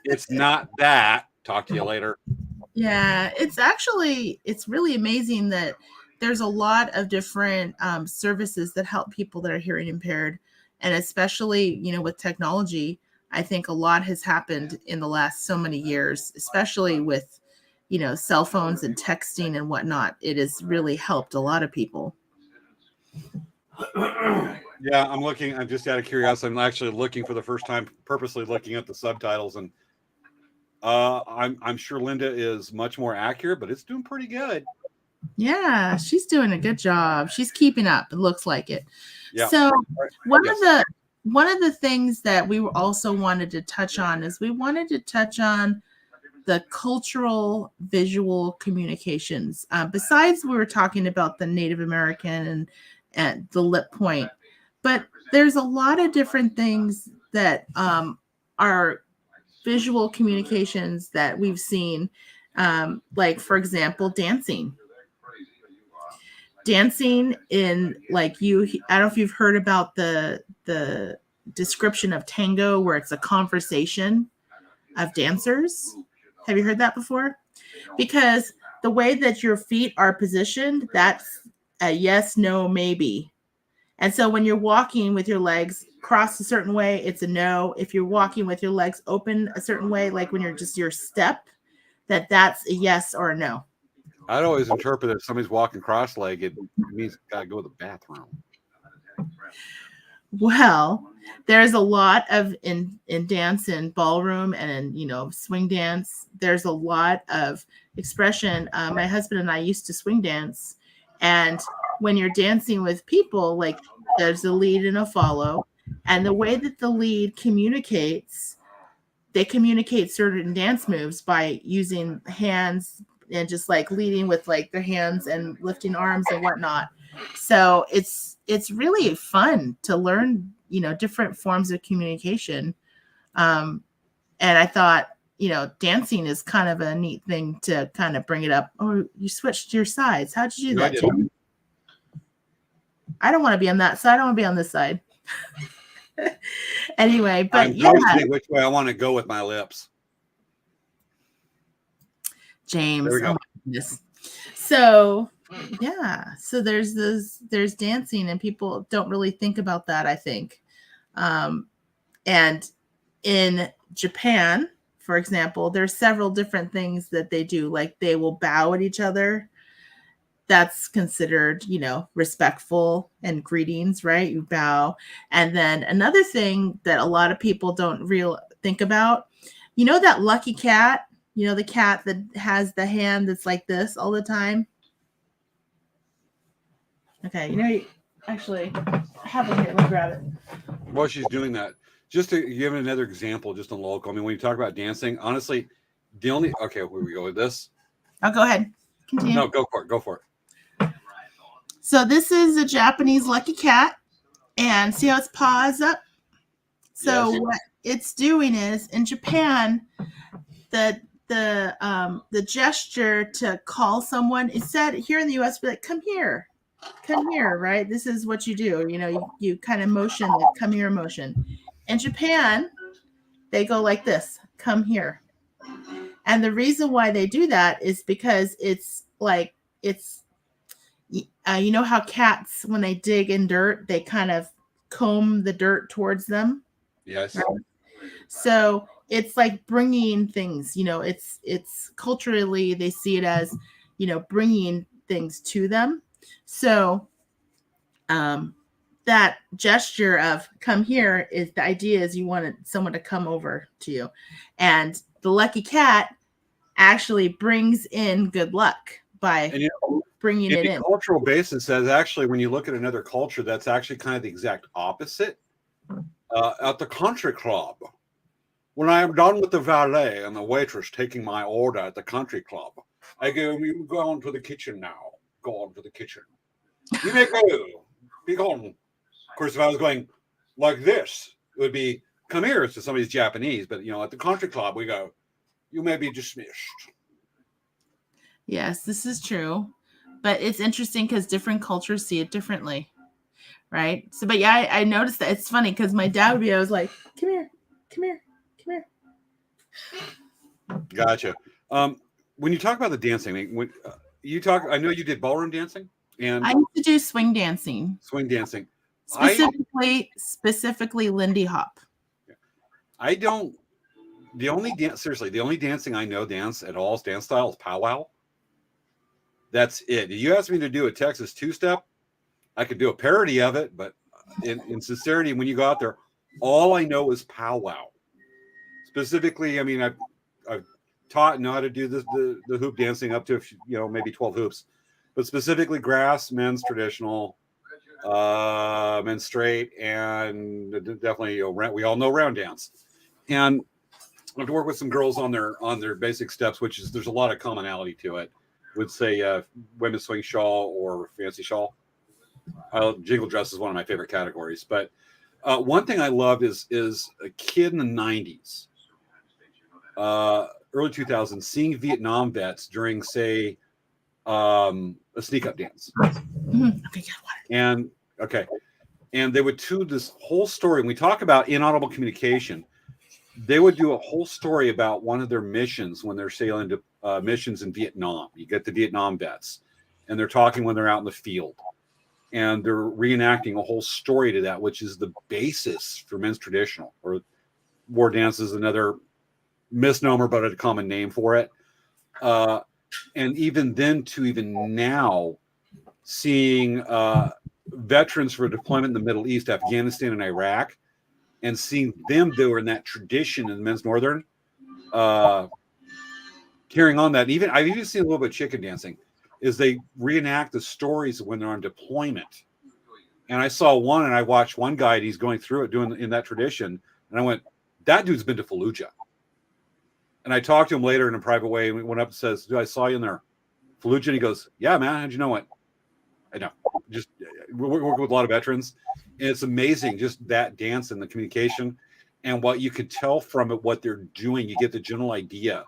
It's not that. Talk to you later. Yeah, it's really amazing that there's a lot of different services that help people that are hearing impaired, and especially with technology. I think a lot has happened in the last so many years, especially with cell phones and texting and whatnot. It has really helped a lot of people. Yeah, I'm just out of curiosity. I'm actually looking for the first time, purposely looking at the subtitles, and I'm sure Linda is much more accurate, but it's doing pretty good. Yeah, she's doing a good job. She's keeping up. It looks like it. Yeah. So one of the things that we also wanted to touch on is we wanted to touch on the cultural visual communications. Besides, we were talking about the Native American and the lip point, but there's a lot of different things that are visual communications that we've seen. Like, for example, dancing in I don't know if you've heard about the description of tango, where it's a conversation of dancers. Have you heard that before? Because the way that your feet are positioned, that's a yes, no, maybe. And so when you're walking with your legs crossed a certain way, it's a no. If you're walking with your legs open a certain way, like when you're just your step, that's a yes or a no. I'd always interpret that if somebody's walking cross-legged, it means gotta go to the bathroom. Well, there's a lot of in dance and ballroom and swing dance. There's a lot of expression. My husband and I used to swing dance, and when you're dancing with people, like, there's a lead and a follow, and the way that the lead communicates, they communicate certain dance moves by using hands and just like leading with like their hands and lifting arms and whatnot. So it's really fun to learn, different forms of communication. And I thought dancing is kind of a neat thing to kind of bring it up. Oh, you switched your sides. How'd you do No, I that, didn't. Jamie? I don't want to be on that side. I want to be on this side. Anyway, but I'm posting which way I want to go with my lips. James. There we go. Oh my goodness. So there's dancing, and people don't really think about that, I think. And in Japan, for example, there's several different things that they do. Like they will bow at each other. That's considered, respectful and greetings, right? You bow. And then another thing that a lot of people don't think about, that lucky cat, the cat that has the hand that's like this all the time. Okay, actually, I have one here. Let me grab it. While she's doing that, just to give another example, just on local. I mean, when you talk about dancing, honestly, okay, where we go with this? Oh, go ahead. Continue. No, go for it. Go for it. So this is a Japanese lucky cat, and see how its paw is up? So Yes. what it's doing is, in Japan, the gesture to call someone is said here in the U.S. be like, come here, right? This is what you do. You kind of motion the come here motion. In Japan, they go like this, come here. And the reason why they do that is because it's you know how cats, when they dig in dirt, they kind of comb the dirt towards them. Yes. Right? So it's like bringing things, it's culturally, they see it as, bringing things to them. So that gesture of come here is the idea is you want someone to come over to you. And the lucky cat actually brings in good luck by bringing it in. On a cultural basis, that's actually, when you look at another culture, that's actually kind of the exact opposite. At the country club, when I am done with the valet and the waitress taking my order at the country club, I go, you go on to the kitchen now. Go on to the kitchen. You may go. Be gone. Of course, if I was going like this, it would be, come here to somebody's Japanese. But, at the country club, we go, you may be dismissed. Yes, this is true. But it's interesting because different cultures see it differently. Right. So, but yeah, I noticed that. It's funny because my dad would be, I was like, come here, come here, come here. Gotcha. When you talk about the dancing, when you talk, I know you did ballroom dancing, and I used to do swing dancing. Swing dancing. Specifically Lindy Hop. I don't. The only dancing I know dance style is powwow. That's it. You asked me to do a Texas two-step, I could do a parody of it, but in sincerity, when you go out there, all I know is powwow. Specifically, I mean, I've taught and know how to do the hoop dancing up to maybe 12 hoops, but specifically grass, men's traditional, men's straight, and definitely we all know round dance. And I have to work with some girls on their basic steps, which is there's a lot of commonality to it. Would say women's swing shawl or fancy shawl. Jingle dress is one of my favorite categories. But one thing I loved is a kid in the 90s, early 2000s, seeing Vietnam vets during, say, a sneak up dance. Mm-hmm. And they would do this whole story. When we talk about inaudible communication, they would do a whole story about one of their missions when they're sailing to missions in Vietnam. You get the Vietnam vets, and they're talking when they're out in the field. And they're reenacting a whole story to that, which is the basis for men's traditional, or war dance is another misnomer, but a common name for it. And even now, seeing veterans for deployment in the Middle East, Afghanistan, and Iraq, and seeing them doing that tradition in men's northern, carrying on that. I've even seen a little bit of chicken dancing. Is they reenact the stories when they're on deployment. And I saw one, and I watched one guy, and he's going through it, doing in that tradition. And I went, that dude's been to Fallujah. And I talked to him later in a private way, and we went up and says, dude, I saw you in there. Fallujah? And he goes, yeah, man, how'd you know it? I know. Just we're working with a lot of veterans. And it's amazing, just that dance and the communication. and what you could tell from it, what they're doing, you get the general idea.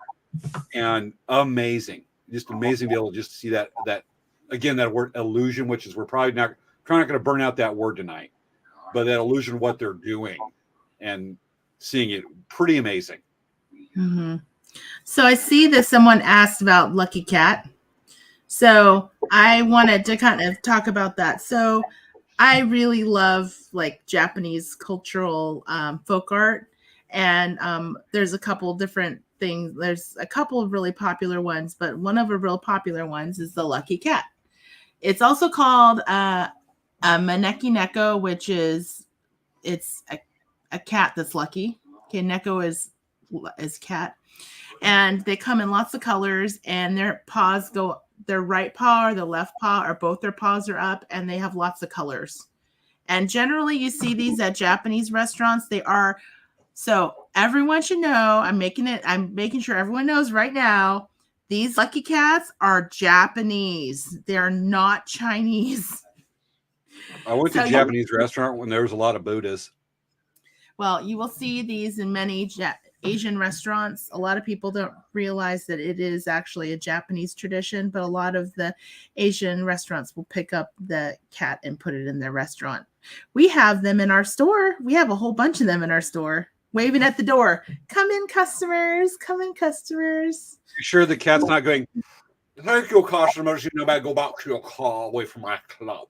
And amazing, just amazing to be able to just see that again, that word illusion, which is we're probably not going to burn out that word tonight, but that illusion of what they're doing and seeing it, pretty amazing. Mm-hmm. So I see that someone asked about Lucky Cat. So I wanted to kind of talk about that. So I really love like Japanese cultural folk art. And there's a couple different things. There's a couple of really popular ones, but one of the real popular ones is the Lucky Cat. It's also called a Maneki Neko, which is it's a cat that's lucky. Okay, Neko is cat. And they come in lots of colors, and their paws go, their right paw or the left paw, or both their paws are up, and they have lots of colors. And generally you see these at Japanese restaurants. They are, so everyone should know, I'm making sure everyone knows right now, these Lucky Cats are Japanese. They're not Chinese. I went to a Japanese restaurant when there was a lot of Buddhas. Well, you will see these in many Asian restaurants. A lot of people don't realize that it is actually a Japanese tradition, but a lot of the Asian restaurants will pick up the cat and put it in their restaurant. We have them in our store. We have a whole bunch of them in our store, waving at the door. Come in, customers. Come in, customers. You sure the cat's not going, thank you, customers. You know, I go back to your car away from my club.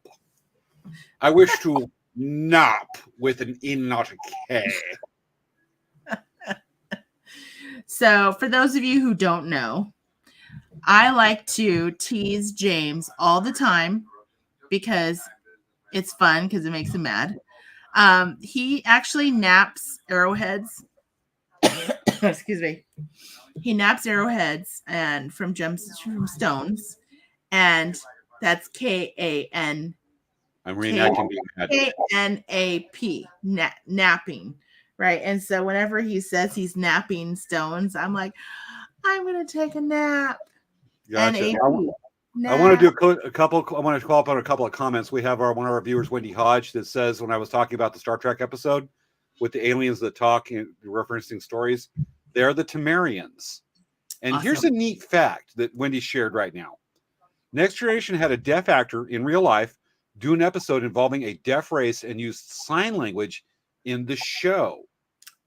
I wish to nap with an E, not a K. So for those of you who don't know, I like to tease James all the time because it's fun, because it makes him mad. He actually naps arrowheads. Excuse me. He naps arrowheads and from stones, and that's K-A-N. I'm reenacting being mad. K-N-A-P, napping. Right. And so whenever he says he's napping stones, I'm like, I'm going to take a nap. Gotcha. I want to do a couple. I want to call up on a couple of comments. We have one of our viewers, Wendy Hodge, that says, when I was talking about the Star Trek episode with the aliens that talk and referencing stories, they're the Temerians. And Awesome. Here's a neat fact that Wendy shared right now. Next Generation had a deaf actor in real life do an episode involving a deaf race and used sign language in the show.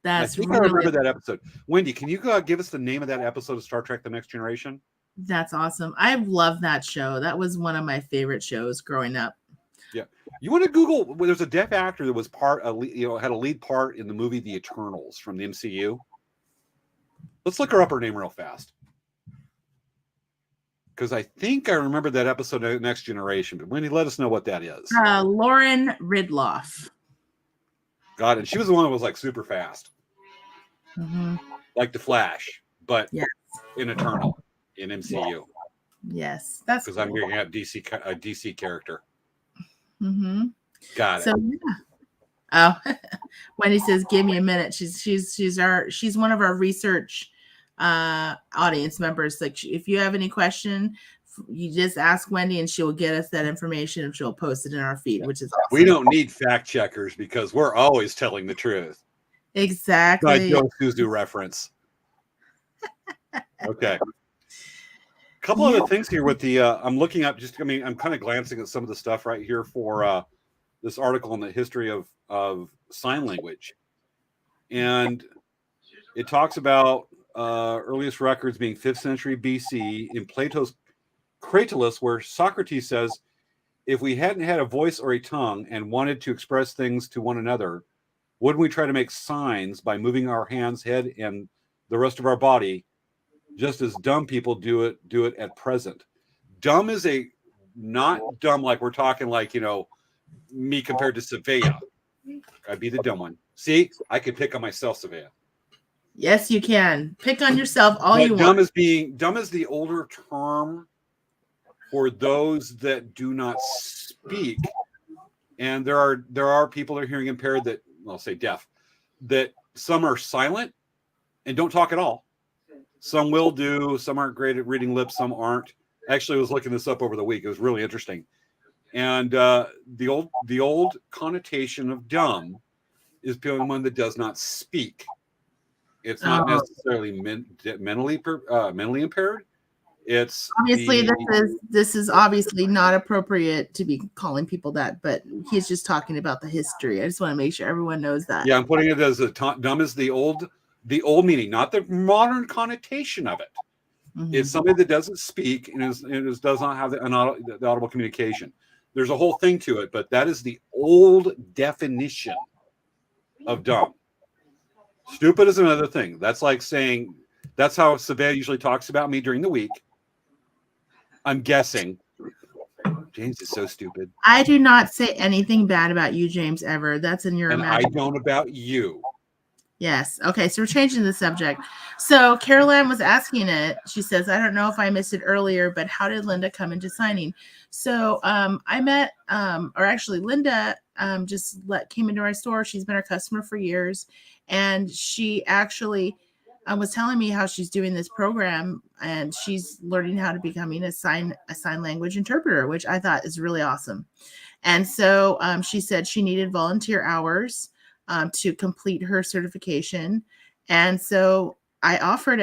I think I remember that episode. Wendy, can you give us the name of that episode of Star Trek: The Next Generation? That's awesome. I love that show. That was one of my favorite shows growing up. Yeah, you want to Google? There's a deaf actor that was had a lead part in the movie The Eternals from the MCU. Let's look her up. Her name real fast, because I think I remember that episode of Next Generation. But Wendy, let us know what that is. Lauren Ridloff. Got it. And she was the one that was like super fast. Mm-hmm. Like the Flash, but yes. in Eternal, in MCU. Yes, that's because I'm going to have a DC character. Mm-hmm. Got it. So yeah. Oh, Wendy says, "Give me a minute." She's one of our research audience members. Like, if you have any question, you just ask Wendy, and she'll get us that information, and she'll post it in our feed, which is awesome. We don't need fact checkers because we're always telling the truth. Exactly. Joe Suzu reference. Okay. A couple other things here with the I'm looking up. I'm kind of glancing at some of the stuff right here for this article on the history of sign language, and it talks about earliest records being 5th century BC in Plato's Cratylus, where Socrates says, if we hadn't had a voice or a tongue and wanted to express things to one another, wouldn't we try to make signs by moving our hands, head, and the rest of our body, just as dumb people do it at present? Dumb is not dumb like we're talking like, me compared to Savea. I'd be the dumb one. See, I could pick on myself, Savea. Yes, you can. Pick on yourself all you want. Dumb is the older term for those that do not speak. And there are people that are hearing impaired that, I'll say deaf, that some are silent and don't talk at all. Some will do, some aren't great at reading lips, some aren't. Actually, I was looking this up over the week. It was really interesting. And the old connotation of dumb is someone that does not speak. It's not necessarily mentally impaired. It's obviously this is obviously not appropriate to be calling people that, but he's just talking about the history. I just want to make sure everyone knows that. Yeah, I'm putting it as dumb as the old meaning, not the modern connotation of it. Mm-hmm. It's somebody that doesn't speak and does not have the audible communication. There's a whole thing to it, but that is the old definition of dumb. Stupid is another thing. That's like saying, that's how Savannah usually talks about me during the week. I'm guessing. James is so stupid. I do not say anything bad about you, James, ever. That's in your imagination. I don't about you. Yes. Okay. So we're changing the subject. So Caroline was asking it. She says, I don't know if I missed it earlier, but how did Linda come into signing? So I met, or actually Linda came into our store. She's been our customer for years. And she actually was telling me how she's doing this program and she's learning how to becoming a sign language interpreter, which I thought is really awesome. And so she said she needed volunteer hours to complete her certification. And so I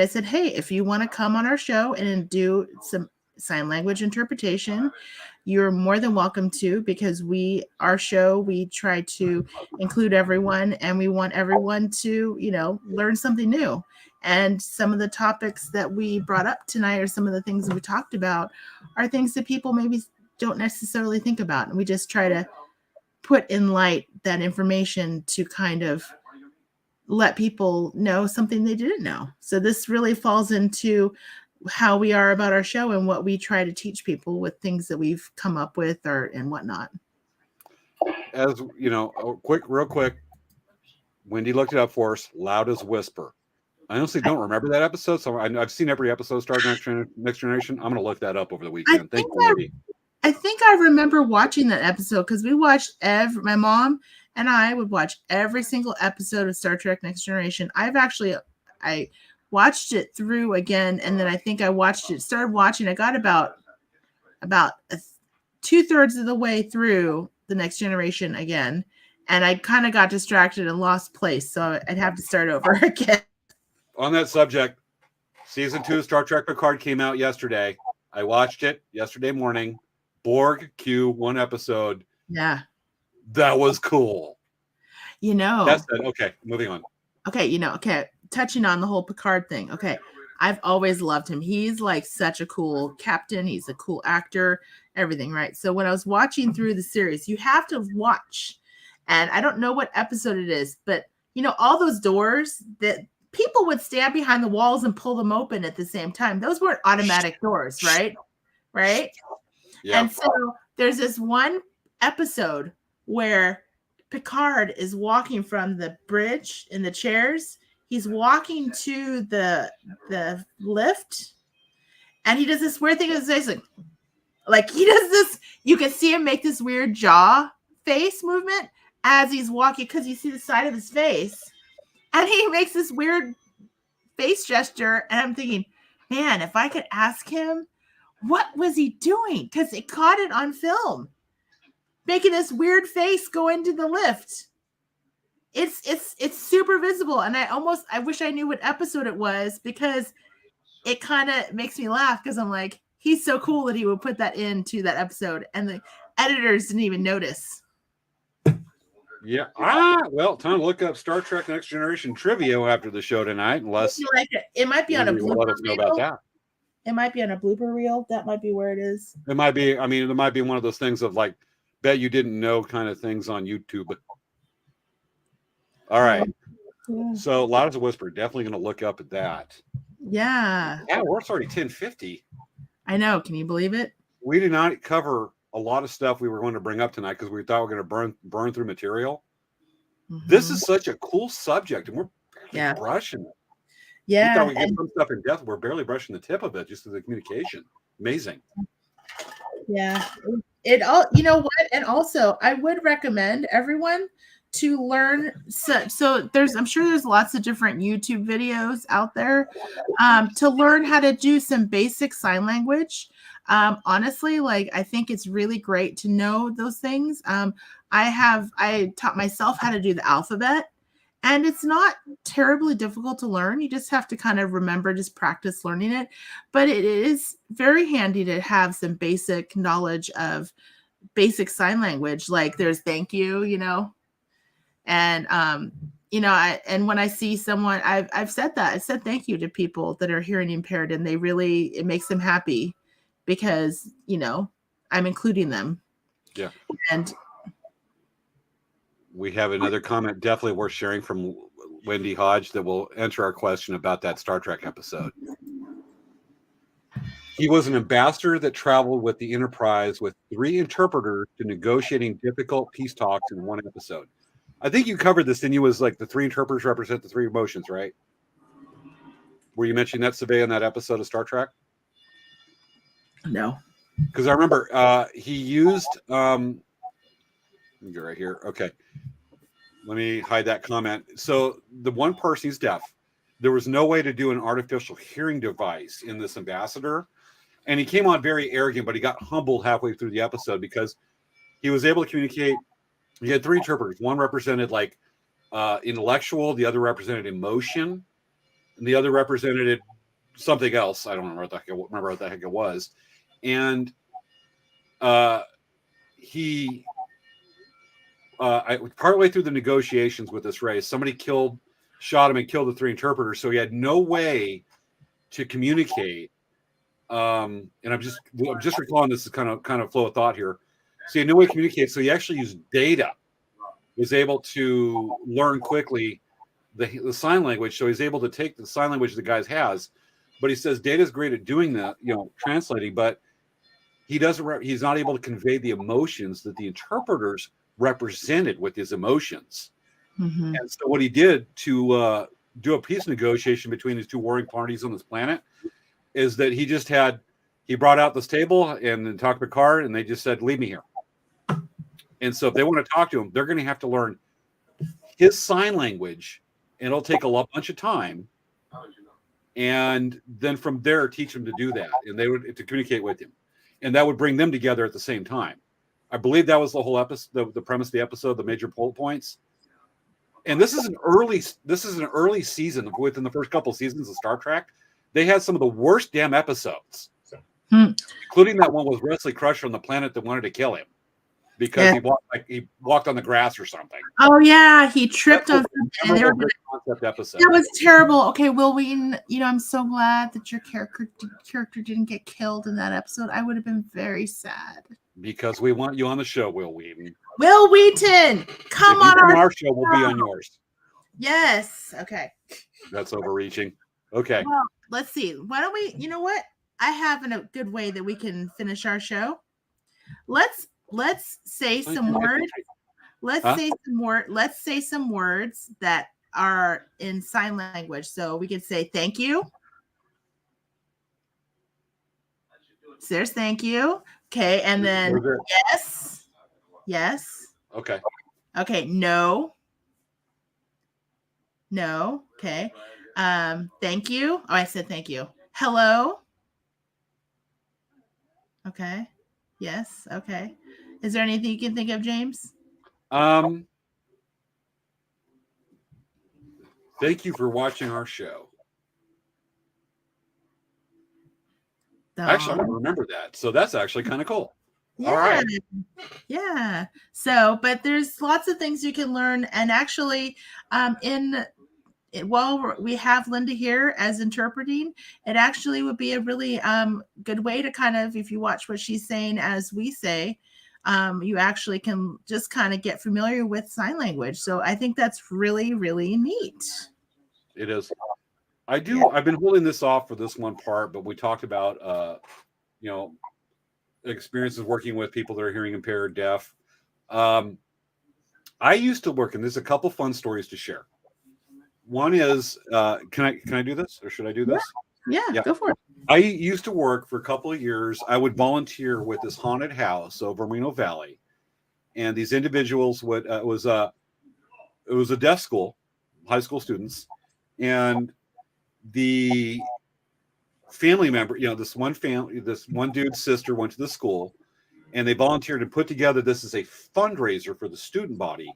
said, hey, if you want to come on our show and do some sign language interpretation, you're more than welcome to, because our show, we try to include everyone and we want everyone to, learn something new. And some of the topics that we brought up tonight, or some of the things that we talked about, are things that people maybe don't necessarily think about. And we just try to put in light that information to kind of let people know something they didn't know. So this really falls into how we are about our show and what we try to teach people with things that we've come up with and whatnot. As you know, real quick, Wendy looked it up for us. Loud as whisper. I honestly don't remember that episode, so I've seen every episode Star Next Generation. I'm going to look that up over the weekend. Thank you, Wendy. I think I remember watching that episode because we watched my mom and I would watch every single episode of Star Trek Next Generation. I watched it through again, and then I think I started watching. I got about 2/3 of the way through the Next Generation again, and I kind of got distracted and lost place, so I'd have to start over again. On that subject, season 2 of Star Trek Picard came out yesterday. I watched it yesterday morning. Borg Q, 1 episode. Yeah. That was cool. That's it. Okay, moving on. Okay, touching on the whole Picard thing. Okay, I've always loved him. He's like such a cool captain. He's a cool actor, everything, right? So when I was watching through the series, you have to watch, and I don't know what episode it is, but all those doors that people would stand behind the walls and pull them open at the same time. Those weren't automatic doors, right? Right? Yeah. And so there's this one episode where Picard is walking from the bridge in the chairs. He's walking to the lift, and he does this weird thing with his face, like he does this. You can see him make this weird jaw face movement as he's walking, because you see the side of his face, and he makes this weird face gesture. And I'm thinking, man, if I could ask him, what was he doing? Because it caught it on film, making this weird face go into the lift. It's super visible, and I wish I knew what episode it was, because it kind of makes me laugh, because I'm like, he's so cool that he would put that into that episode, and the editors didn't even notice. Yeah. Well, time to look up Star Trek Next Generation trivia after the show tonight, unless it might be on a blooper let us know about that. It might be on a blooper reel. That might be where it is. It might be. I mean, it might be one of those things of like, bet you didn't know kind of things on YouTube. All right. Yeah. So Loud as a Whisper, definitely going to look up at that. Yeah. Yeah, it's already 10:50. I know. Can you believe it? We did not cover a lot of stuff we were going to bring up tonight because we thought we were going to burn through material. Mm-hmm. This is such a cool subject, and we're barely brushing it. Yeah. We thought we'd get some stuff in depth. We're barely brushing the tip of it just through the communication. Amazing. Yeah. It all, you know what? And also, I would recommend everyone to learn. So I'm sure there's lots of different YouTube videos out there to learn how to do some basic sign language. Honestly, like, I think it's really great to know those things. I taught myself how to do the alphabet. And it's not terribly difficult to learn. You just have to kind of remember, just practice learning it. But it is very handy to have some basic knowledge of basic sign language. Like there's thank you, and and when I see someone, I've said that. I said thank you to people that are hearing impaired, and it makes them happy because, I'm including them. Yeah. And we have another comment definitely worth sharing from Wendy Hodge that will answer our question about that Star Trek episode. He was an ambassador that traveled with the Enterprise with 3 interpreters to negotiating difficult peace talks in one episode. I think you covered this, and you was like the 3 interpreters represent the 3 emotions, right? Were you mentioning that, Sabay, in that episode of Star Trek? No. Because I remember he used let me get right here. Okay. Let me hide that comment. So the one person, he's deaf. There was no way to do an artificial hearing device in this ambassador. And he came on very arrogant, but he got humbled halfway through the episode because he was able to communicate. He had 3 interpreters. One represented like intellectual, the other represented emotion, and the other represented something else. I don't remember what the heck it was. And he partway through the negotiations with this race, somebody shot him and killed the 3 interpreters. So he had no way to communicate. And I'm just recalling this is kind of flow of thought here. So he had no way to communicate. So he actually used data, was able to learn quickly the sign language. So he's able to take the sign language the guy has, but he says data is great at doing that, translating, but he's not able to convey the emotions that the interpreters represented with his emotions. Mm-hmm. And so what he did to do a peace negotiation between these 2 warring parties on this planet is that he brought out this table and then talked to Picard, and they just said, leave me here. And so if they want to talk to him, they're going to have to learn his sign language, and it'll take a bunch of time. And then from there, teach them to do that, and they would to communicate with him, and that would bring them together at the same time. I believe that was the whole episode, the premise of the episode, the major pull points. And this is an early season. Within the first couple of seasons of Star Trek, they had some of the worst damn episodes, including that one with Wesley Crusher on the planet that wanted to kill him because he walked on the grass or something. Oh yeah, he tripped on something. They were concept episode. That was terrible. Okay, Will Wheaton, I'm so glad that your character didn't get killed in that episode. I would have been very sad. Because we want you on the show, Will Wheaton. Will Wheaton, come on our show. We'll be on yours. Yes. Okay. That's overreaching. Okay. Well, let's see. Why don't we? You know what? I have a good way that we can finish our show. Let's say some words. Let's say some words that are in sign language. So we could say thank you. So there's thank you. Okay, and then yes. Okay. No. Okay. Thank you. Oh, I said thank you. Hello. Okay. Yes. Okay. Is there anything you can think of, James? Thank you for watching our show. Actually, I don't remember that. So that's actually kind of cool. Yeah. All right. Yeah. So, but there's lots of things you can learn. And actually, while we have Linda here as interpreting, it actually would be a really good way to kind of, if you watch what she's saying as we say, you actually can just kind of get familiar with sign language. So I think that's really, really neat. It is. I've been holding this off for this one part, but we talked about, experiences working with people that are hearing impaired, deaf. I used to work, and there's a couple fun stories to share. One is, can I do this, or should I do this? Yeah, go for it. I used to work for a couple of years. I would volunteer with this haunted house over Reno Valley, and these individuals would it was a deaf school, high school students, and the family member, this one dude's sister went to the school, and they volunteered to put together this as a fundraiser for the student body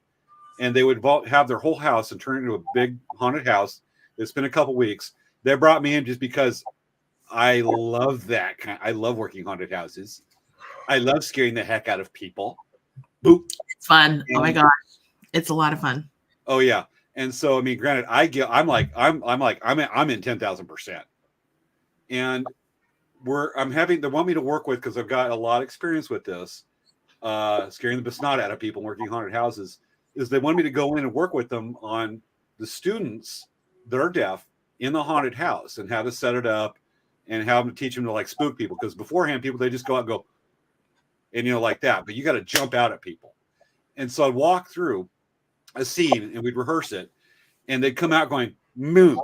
and they would have their whole house and turn it into a big haunted house. It's been a couple weeks. They brought me in just because I love that I love working haunted houses. I love scaring the heck out of people. Boop. It's fun. Oh my gosh. It's a lot of fun. Oh yeah. And so, I mean, granted, I'm in 10,000%. And they want me to work with, because I've got a lot of experience with this, scaring the snot out of people and working haunted houses, is they want me to go in and work with them on the students that are deaf in the haunted house and how to set it up and how to teach them to like spook people. Because beforehand, people, they just go out and go, and like that, but you got to jump out at people. And so I'd walk through a scene and we'd rehearse it, and they'd come out going moo.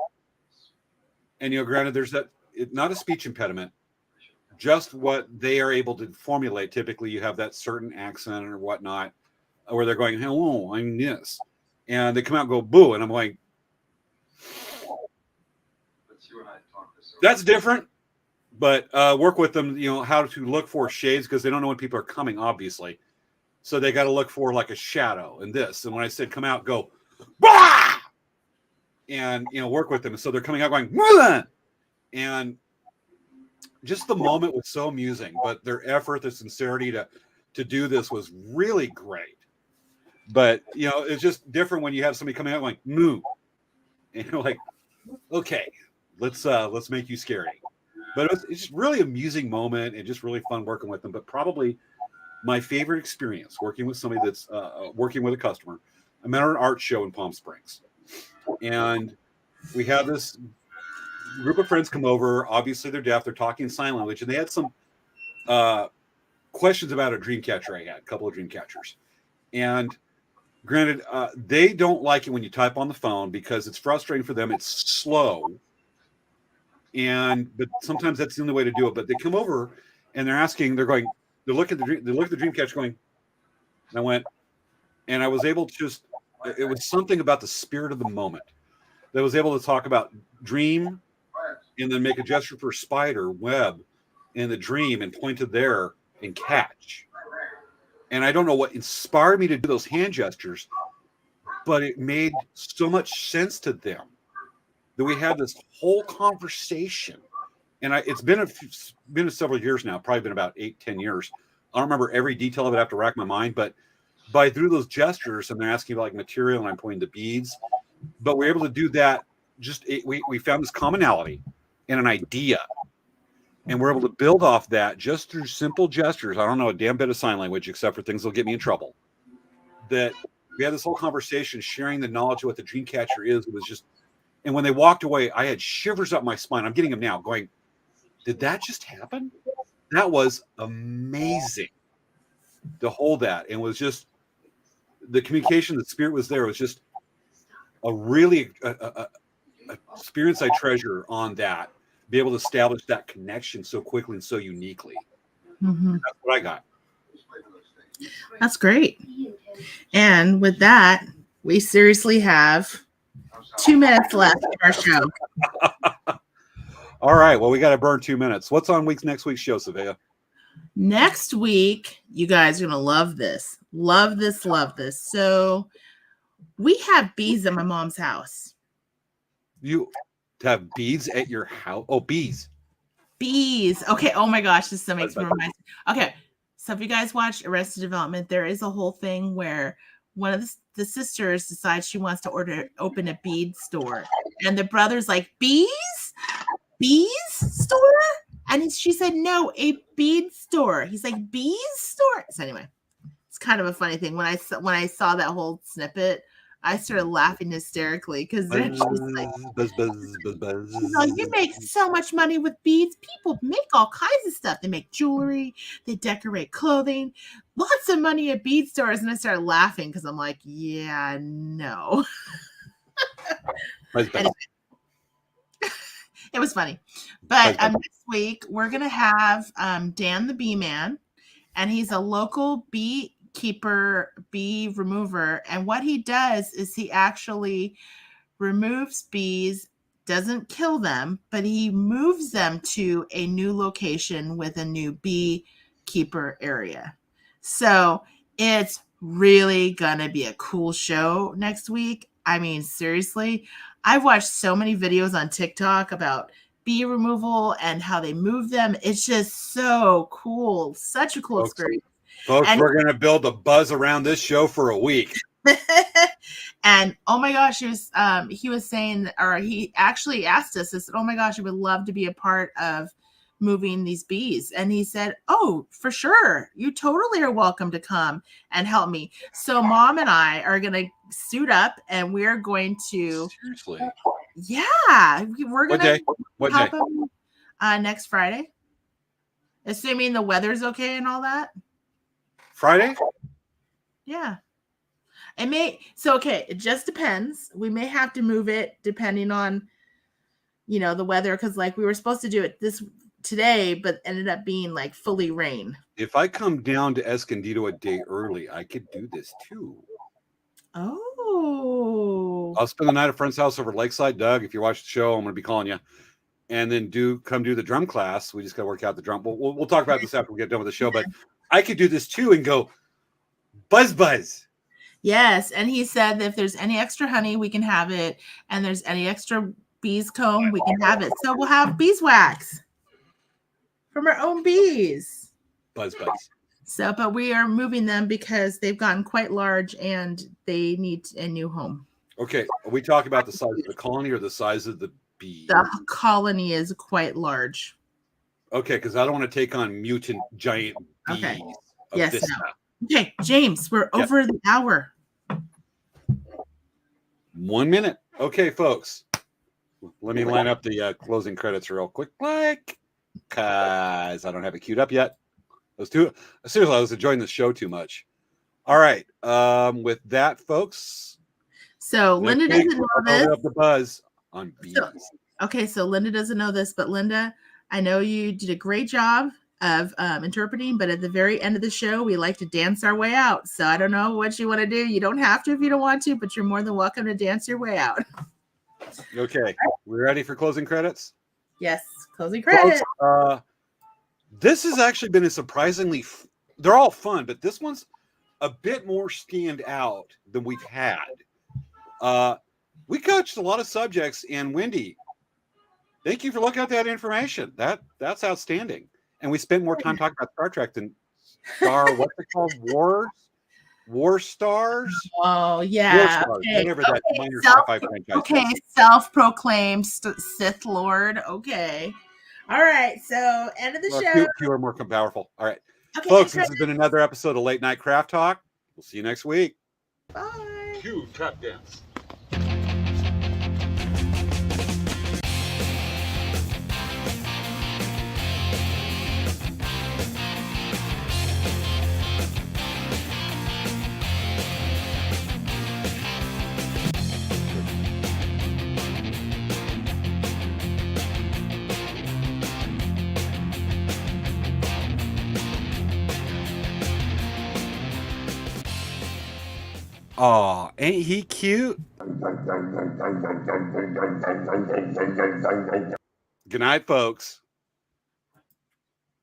And granted, there's not a speech impediment, just what they are able to formulate. Typically, you have that certain accent or whatnot, where they're going, hello, I'm this, and they come out and go boo, and I'm like, that's different. But work with them, how to look for shades, because they don't know when people are coming, obviously. So they got to look for like a shadow and this. And when I said come out, go, bah! And work with them. So they're coming out going, bah! And just the moment was so amusing. But their effort, their sincerity to do this was really great. But it's just different when you have somebody coming out going moo, and you're like, okay, let's make you scary. But it's just really amusing moment and just really fun working with them. But probably my favorite experience working with somebody that's working with a customer. I met her at an art show in Palm Springs, and we had this group of friends come over. Obviously, they're deaf. They're talking sign language, and they had some questions about a dream catcher I had, a couple of dream catchers. And granted, they don't like it when you type on the phone because it's frustrating for them. It's slow. But sometimes that's the only way to do it. But they come over and they're asking, they look at the dream catcher going, and I went, and I was able to it was something about the spirit of the moment that I was able to talk about dream and then make a gesture for spider web in the dream and point to there and catch. And I don't know what inspired me to do those hand gestures, but it made so much sense to them that we had this whole conversation. And it's been several years now, probably been about 8-10 years. I don't remember every detail of it. I have to rack my mind, but through those gestures, and they're asking about like material, and I'm pointing to beads, but we're able to do that. We found this commonality and an idea, and we're able to build off that just through simple gestures. I don't know a damn bit of sign language except for things that'll get me in trouble. That we had this whole conversation, sharing the knowledge of what the dream catcher is. It was just, and when they walked away, I had shivers up my spine. I'm getting them now, going, did that just happen? That was amazing to hold that. And it was just the communication, the spirit was there. It was just a really a experience I treasure on that. Be able to establish that connection so quickly and so uniquely. Mm-hmm. That's what I got. That's great. And with that, we seriously have 2 minutes left in our show. All right. Well, we got to burn 2 minutes. What's on next week's show, Savea? Next week, you guys are going to love this. Love this, love this. So we have bees at my mom's house. You have beads at your house? Oh, bees. Bees. Okay. Oh my gosh. This makes me remind. Okay. So if you guys watch Arrested Development, there is a whole thing where one of the sisters decides she wants to open a bead store. And the brother's like, bees store? And she said, no, a bead store. He's like, bees store? So anyway, it's kind of a funny thing. When I saw that whole snippet, I started laughing hysterically because she's like, you make so much money with beads. People make all kinds of stuff. They make jewelry, they decorate clothing, lots of money at bead stores. And I started laughing because I'm like, yeah, no. Anyway, it was funny. But next week, we're going to have Dan the Bee Man, and he's a local beekeeper, bee remover. And what he does is he actually removes bees, doesn't kill them, but he moves them to a new location with a new beekeeper area. So it's really gonna be a cool show next week. I mean, seriously, I've watched so many videos on TikTok about bee removal and how they move them. It's just so cool. Such a cool experience. Folks, And we're going to build a buzz around this show for a week. and oh my gosh, he was saying, or he actually asked us, he said, oh my gosh, I would love to be a part of moving these bees. And he said, oh, for sure, you totally are welcome to come and help me. So Mom and I are going to suit up and we're going to, Seriously. yeah, we're going to What help day? him next Friday, assuming the weather's okay and all that. Friday? Yeah. It just depends. We may have to move it depending on, the weather. Cause like we were supposed to do it today, but ended up being like fully rain. If I come down to Escondido a day early, I could do this too. Oh. I'll spend the night at a friend's house over Lakeside. Doug, if you watch the show, I'm going to be calling you. And then come do the drum class. We just got to work out the drum. We'll talk about this after we get done with the show. But I could do this too and go buzz. Yes. And he said that if there's any extra honey, we can have it. And there's any extra bees comb, we can have it. So we'll have beeswax from our own bees. Buzz. So, but we are moving them because they've gotten quite large and they need a new home. Okay. Are we talking about the size of the colony or the size of the bee? The colony is quite large. Okay, because I don't want to take on mutant giant bees. Okay. Yes. No. Okay, James, we're over the hour. 1 minute. Okay, folks. Let me line up the closing credits real quick, because I don't have it queued up yet. Seriously, I was enjoying the show too much. All right. With that, folks. So Linda doesn't know this. Up the buzz on bees. So Linda doesn't know this, but Linda, I know you did a great job of interpreting, but at the very end of the show, we like to dance our way out. So I don't know what you want to do. You don't have to if you don't want to, but you're more than welcome to dance your way out. Okay. We're ready for closing credits? Yes. Closing credits. This has actually been a surprisingly, they're all fun, but this one's a bit more stand out than we've had. We coached a lot of subjects, and Wendy, thank you for looking at that information. That's outstanding. And we spent more time talking about Star Trek than what's it called? War Stars? Oh, yeah. War Stars, whatever that minor sci-fi franchise Okay, is. self-proclaimed Sith Lord. Okay. All right, so end of the show. Few are more powerful. All right. Okay, folks, this has been another episode of Late Night Craft Talk. We'll see you next week. Bye. Cue trap dance. Aw, ain't he cute? Good night, folks.